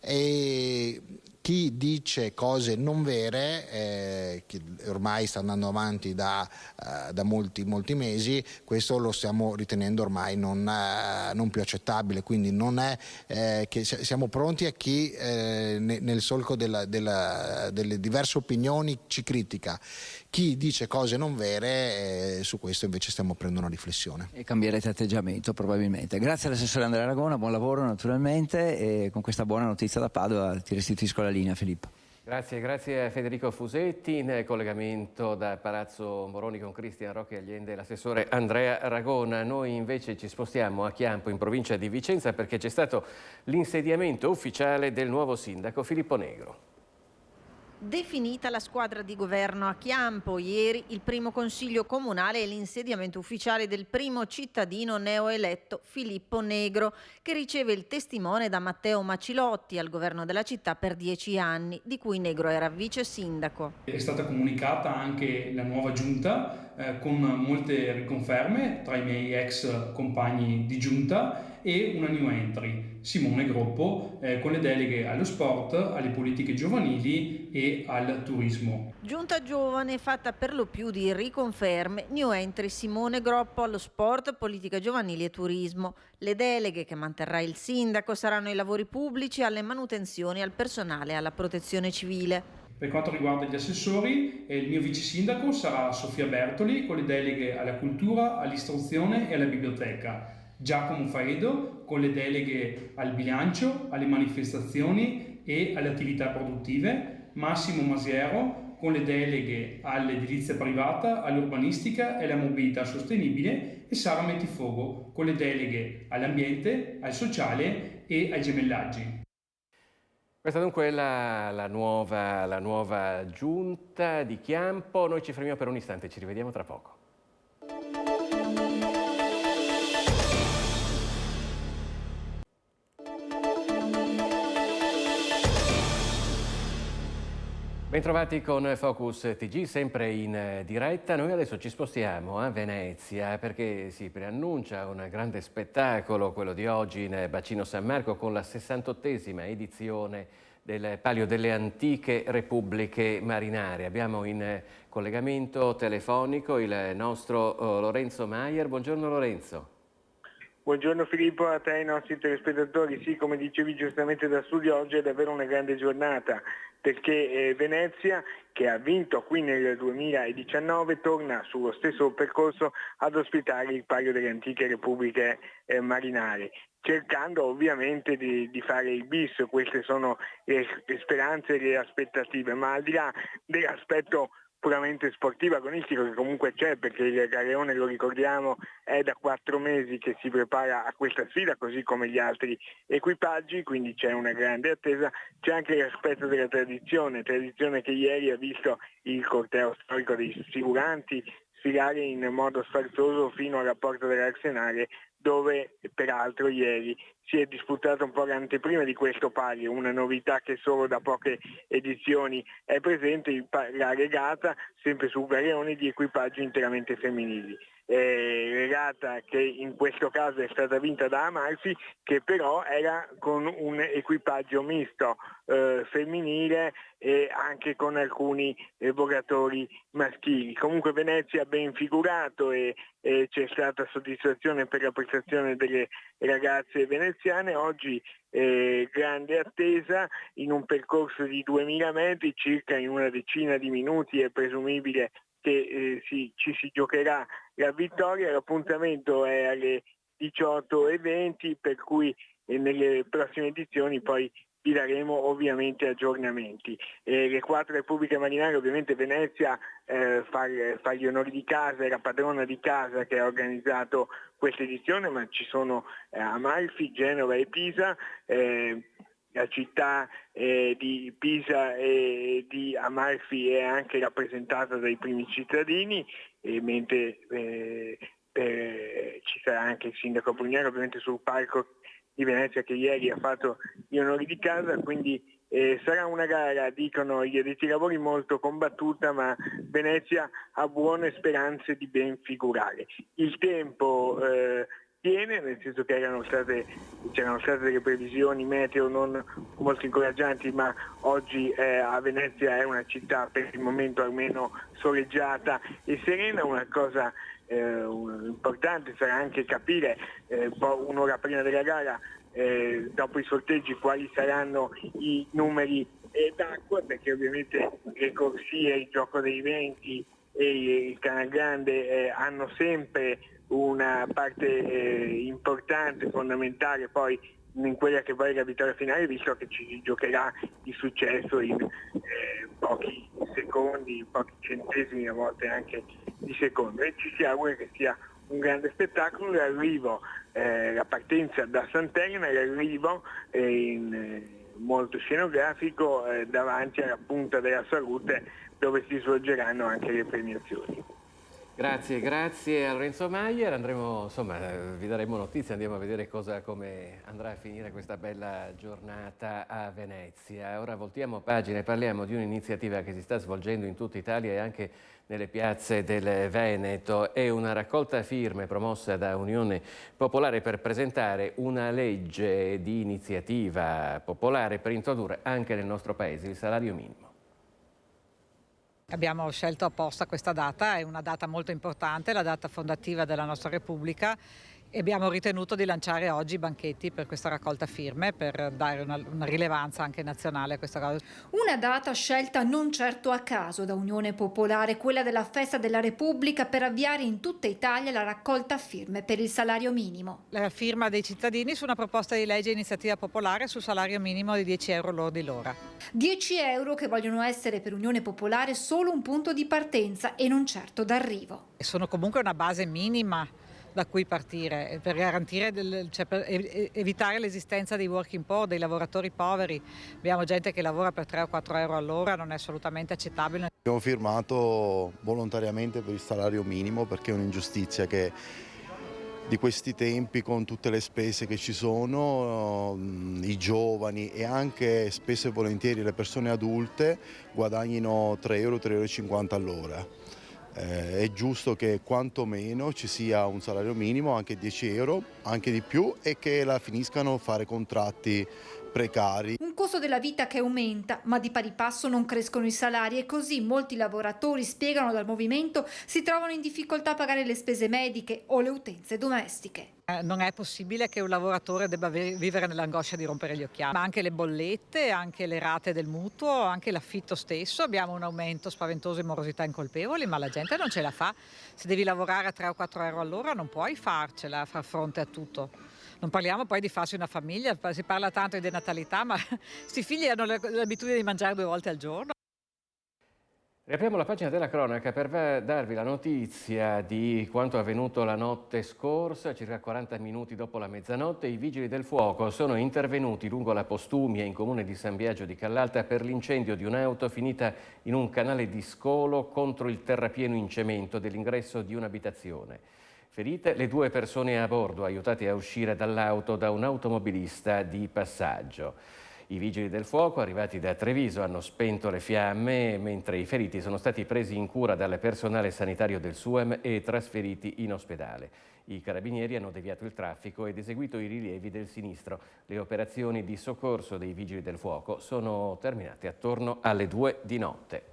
E chi dice cose non vere, che ormai sta andando avanti da molti mesi, questo lo stiamo ritenendo ormai non più accettabile, quindi non è che siamo pronti a chi nel solco delle diverse opinioni ci critica. Chi dice cose non vere, su questo invece stiamo prendendo una riflessione. E cambierete atteggiamento probabilmente. Grazie all'assessore Andrea Ragona, buon lavoro naturalmente, e con questa buona notizia da Padova ti restituisco la linea, Filippo. Grazie a Federico Fusetti. In collegamento da Palazzo Moroni con Cristian Rocchi Agliende e l'assessore Andrea Ragona. Noi invece ci spostiamo a Chiampo, in provincia di Vicenza, perché c'è stato l'insediamento ufficiale del nuovo sindaco Filippo Negro. Definita la squadra di governo a Chiampo, ieri il primo consiglio comunale e l'insediamento ufficiale del primo cittadino neoeletto Filippo Negro, che riceve il testimone da Matteo Macilotti al governo della città per 10 anni, di cui Negro era vice sindaco. È stata comunicata anche la nuova giunta con molte riconferme tra i miei ex compagni di giunta e una new entry, Simone Groppo, con le deleghe allo sport, alle politiche giovanili e al turismo. Giunta giovane fatta per lo più di riconferme, new entry Simone Groppo allo sport, politica giovanili e turismo. Le deleghe che manterrà il sindaco saranno ai lavori pubblici, alle manutenzioni, al personale e alla protezione civile. Per quanto riguarda gli assessori, il mio vice sindaco sarà Sofia Bertoli, con le deleghe alla cultura, all'istruzione e alla biblioteca. Giacomo Faedo con le deleghe al bilancio, alle manifestazioni e alle attività produttive, Massimo Masiero con le deleghe all'edilizia privata, all'urbanistica e alla mobilità sostenibile, e Sara Mettifogo con le deleghe all'ambiente, al sociale e ai gemellaggi. Questa dunque è la nuova giunta di Chiampo. Noi ci fermiamo per un istante, ci rivediamo tra poco. Bentrovati con Focus TG, sempre in diretta. Noi adesso ci spostiamo a Venezia perché si preannuncia un grande spettacolo, quello di oggi in Bacino San Marco, con la 68esima edizione del Palio delle Antiche Repubbliche Marinare. Abbiamo in collegamento telefonico il nostro Lorenzo Maier. Buongiorno Lorenzo. Buongiorno Filippo, a te e ai nostri telespettatori. Sì, come dicevi giustamente da studio, oggi è davvero una grande giornata perché Venezia, che ha vinto qui nel 2019, torna sullo stesso percorso ad ospitare il Palio delle Antiche Repubbliche Marinare, cercando ovviamente di fare il bis. Queste sono le speranze e le aspettative, ma al di là dell'aspetto puramente sportivo agonistico, che comunque c'è, perché il Galeone, lo ricordiamo, è da 4 mesi che si prepara a questa sfida, così come gli altri equipaggi, quindi c'è una grande attesa. C'è anche l'aspetto della tradizione che ieri ha visto il corteo storico dei figuranti sfilare in modo sfarzoso fino alla porta dell'Arsenale, dove peraltro ieri si è disputata un po' l'anteprima di questo palio, una novità che solo da poche edizioni è presente, la regata sempre su galeoni di equipaggi interamente femminili. Regata che in questo caso è stata vinta da Amalfi, che però era con un equipaggio misto femminile e anche con alcuni vogatori maschili. Comunque Venezia ha ben figurato e c'è stata soddisfazione per la prestazione delle ragazze veneziane. Oggi grande attesa in un percorso di 2000 metri, circa in una decina di minuti è presumibile che ci si giocherà la vittoria. L'appuntamento è alle 18:20, per cui nelle prossime edizioni poi vi daremo ovviamente aggiornamenti. Le 4 Repubbliche Marinare, ovviamente Venezia fa gli onori di casa, è la padrona di casa che ha organizzato questa edizione, ma ci sono Amalfi, Genova e Pisa. La città di Pisa e di Amalfi è anche rappresentata dai primi cittadini, mentre ci sarà anche il sindaco Brugnaro ovviamente sul palco di Venezia, che ieri ha fatto gli onori di casa, quindi sarà una gara, dicono gli addetti ai lavori, molto combattuta, ma Venezia ha buone speranze di ben figurare. Il tempo tiene, nel senso che c'erano state delle previsioni meteo non molto incoraggianti, ma oggi a Venezia è una città per il momento almeno soleggiata e serena. Una cosa importante sarà anche capire un'ora prima della gara, dopo i sorteggi, quali saranno i numeri d'acqua, perché ovviamente le corsie, il gioco dei venti e il Canal Grande hanno sempre una parte importante, fondamentale poi in quella che poi è la vittoria finale, visto che ci si giocherà il successo in pochi secondi, pochi centesimi, a volte anche di secondo, e ci si augura che sia un grande spettacolo. L'arrivo, la partenza da Sant'Elena, l'arrivo molto scenografico davanti alla Punta della Salute, dove si svolgeranno anche le premiazioni. Grazie a Lorenzo Maier. Vi daremo notizie, andiamo a vedere come andrà a finire questa bella giornata a Venezia. Ora voltiamo pagina e parliamo di un'iniziativa che si sta svolgendo in tutta Italia e anche nelle piazze del Veneto. È una raccolta firme promossa da Unione Popolare per presentare una legge di iniziativa popolare per introdurre anche nel nostro paese il salario minimo. Abbiamo scelto apposta questa data, è una data molto importante, la data fondativa della nostra Repubblica, e abbiamo ritenuto di lanciare oggi i banchetti per questa raccolta firme, per dare una rilevanza anche nazionale a questa cosa. Una data scelta non certo a caso da Unione Popolare, quella della Festa della Repubblica, per avviare in tutta Italia la raccolta firme per il salario minimo. La firma dei cittadini su una proposta di legge iniziativa popolare sul salario minimo di 10 euro lordi l'ora. 10 euro che vogliono essere per Unione Popolare solo un punto di partenza e non certo d'arrivo. E sono comunque una base minima da cui partire per garantire, per evitare l'esistenza dei working poor, dei lavoratori poveri. Abbiamo gente che lavora per 3 o 4 euro all'ora, non è assolutamente accettabile. Abbiamo firmato volontariamente per il salario minimo perché è un'ingiustizia che di questi tempi, con tutte le spese che ci sono, i giovani e anche spesso e volentieri le persone adulte guadagnino 3 euro, 3,50 euro all'ora. È giusto che quantomeno ci sia un salario minimo, anche 10 euro, anche di più, e che la finiscano a fare contratti precari. Un costo della vita che aumenta, ma di pari passo non crescono i salari e così molti lavoratori, spiegano dal movimento, si trovano in difficoltà a pagare le spese mediche o le utenze domestiche. Non è possibile che un lavoratore debba vivere nell'angoscia di rompere gli occhiali, ma anche le bollette, anche le rate del mutuo, anche l'affitto stesso. Abbiamo un aumento spaventoso di morosità incolpevoli, ma la gente non ce la fa. Se devi lavorare a 3 o 4 euro all'ora non puoi farcela, far fronte a tutto. Non parliamo poi di farsi una famiglia, si parla tanto di denatalità, ma questi figli hanno l'abitudine di mangiare 2 volte al giorno. Riapriamo la pagina della cronaca per darvi la notizia di quanto avvenuto la notte scorsa. Circa 40 minuti dopo la mezzanotte i vigili del fuoco sono intervenuti lungo la Postumia in comune di San Biagio di Callalta per l'incendio di un'auto finita in un canale di scolo contro il terrapieno in cemento dell'ingresso di un'abitazione. Ferite le 2 persone a bordo, aiutate a uscire dall'auto da un automobilista di passaggio. I vigili del fuoco, arrivati da Treviso, hanno spento le fiamme, mentre i feriti sono stati presi in cura dal personale sanitario del SUEM e trasferiti in ospedale. I carabinieri hanno deviato il traffico ed eseguito i rilievi del sinistro. Le operazioni di soccorso dei vigili del fuoco sono terminate attorno alle 2 di notte.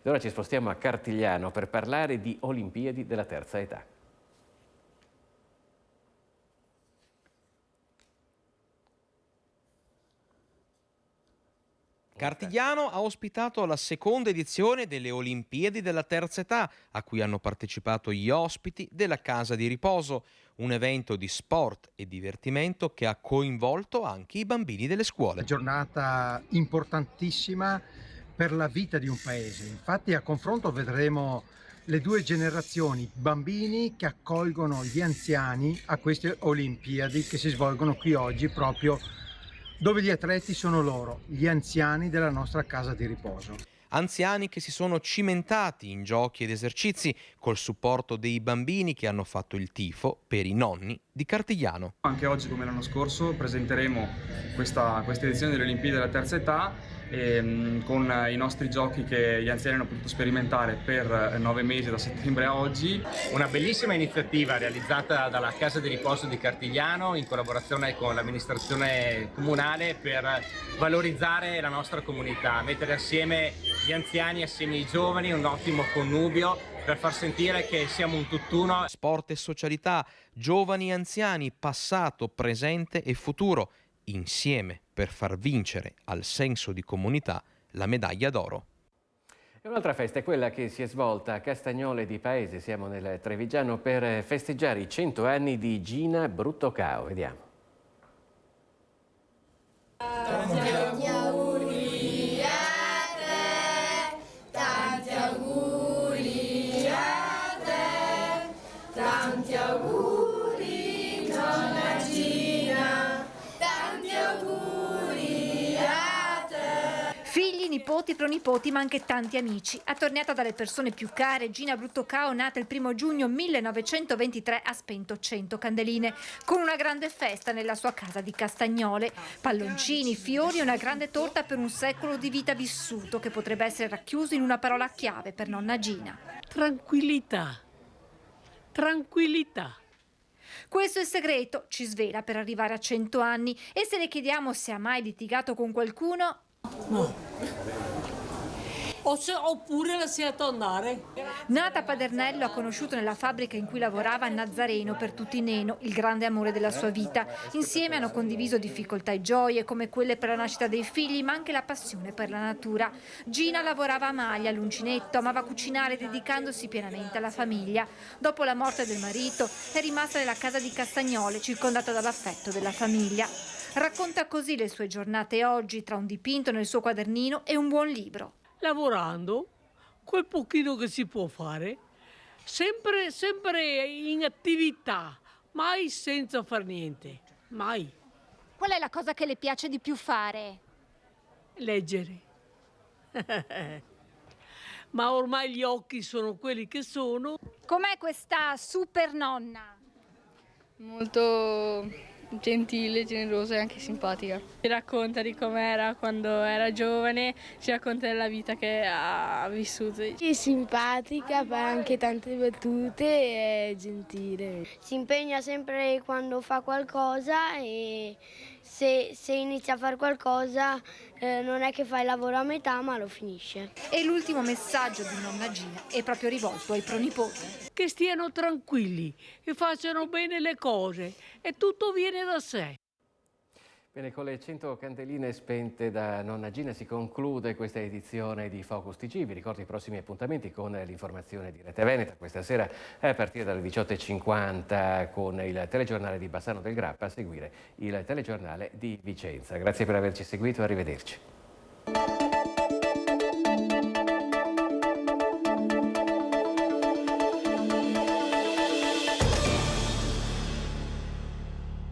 Ed ora ci spostiamo a Cartigliano per parlare di Olimpiadi della terza età. Cartigliano ha ospitato la seconda edizione delle Olimpiadi della terza età, a cui hanno partecipato gli ospiti della Casa di Riposo, un evento di sport e divertimento che ha coinvolto anche i bambini delle scuole. Giornata importantissima per la vita di un paese. Infatti a confronto vedremo le 2 generazioni, bambini che accolgono gli anziani a queste Olimpiadi che si svolgono qui oggi proprio dove gli atleti sono loro, gli anziani della nostra casa di riposo. Anziani che si sono cimentati in giochi ed esercizi col supporto dei bambini che hanno fatto il tifo per i nonni di Cartigliano. Anche oggi, come l'anno scorso, presenteremo questa edizione delle Olimpiadi della terza età con i nostri giochi che gli anziani hanno potuto sperimentare per 9 mesi da settembre a oggi. Una bellissima iniziativa realizzata dalla Casa di Riposo di Cartigliano in collaborazione con l'amministrazione comunale per valorizzare la nostra comunità, mettere assieme gli anziani assieme ai giovani, un ottimo connubio per far sentire che siamo un tutt'uno. Sport e socialità, giovani e anziani, passato, presente e futuro, insieme per far vincere al senso di comunità la medaglia d'oro. E un'altra festa è quella che si è svolta a Castagnole di Paese, siamo nel Trevigiano, per festeggiare i 100 anni di Gina Bruttocao. Vediamo. Tanti auguri a te, tanti auguri a te, tanti auguri nonna Gina, tanti auguri a te. Figli, nipoti, pronipoti, ma anche tanti amici. Attorniata dalle persone più care, Gina Bruttocao, nata il 1 giugno 1923, ha spento 100 candeline, con una grande festa nella sua casa di Castagnole. Palloncini, fiori e una grande torta per un secolo di vita vissuto, che potrebbe essere racchiuso in una parola chiave per nonna Gina. Tranquillità. Tranquillità. Questo è il segreto, ci svela, per arrivare a 100 anni. E se le chiediamo se ha mai litigato con qualcuno... No. Oppure la si è andare. Nata a Padernello, ha conosciuto nella fabbrica in cui lavorava Nazareno per tutti Neno, il grande amore della sua vita. Insieme hanno condiviso difficoltà e gioie come quelle per la nascita dei figli, ma anche la passione per la natura. Gina lavorava a maglia, all'uncinetto, amava cucinare dedicandosi pienamente alla famiglia. Dopo la morte del marito è rimasta nella casa di Castagnole, circondata dall'affetto della famiglia. Racconta così le sue giornate oggi, tra un dipinto nel suo quadernino e un buon libro. Lavorando, quel pochino che si può fare, sempre in attività, mai senza far niente, mai. Qual è la cosa che le piace di più fare? Leggere. Ma ormai gli occhi sono quelli che sono. Com'è questa super nonna? Molto gentile, generosa e anche simpatica. Ci racconta di com'era quando era giovane, ci racconta della vita che ha vissuto. È simpatica, fa anche tante battute e è gentile. Si impegna sempre quando fa qualcosa e se inizia a fare qualcosa non è che fai il lavoro a metà ma lo finisce. E l'ultimo messaggio di nonna Gina è proprio rivolto ai pronipoti. Che stiano tranquilli, che facciano bene le cose e tutto viene da sé. Bene, con le 100 candeline spente da nonna Gina si conclude questa edizione di Focus TG. Vi ricordo i prossimi appuntamenti con l'informazione di Rete Veneta. Questa sera a partire dalle 18:50 con il telegiornale di Bassano del Grappa, a seguire il telegiornale di Vicenza. Grazie per averci seguito e arrivederci.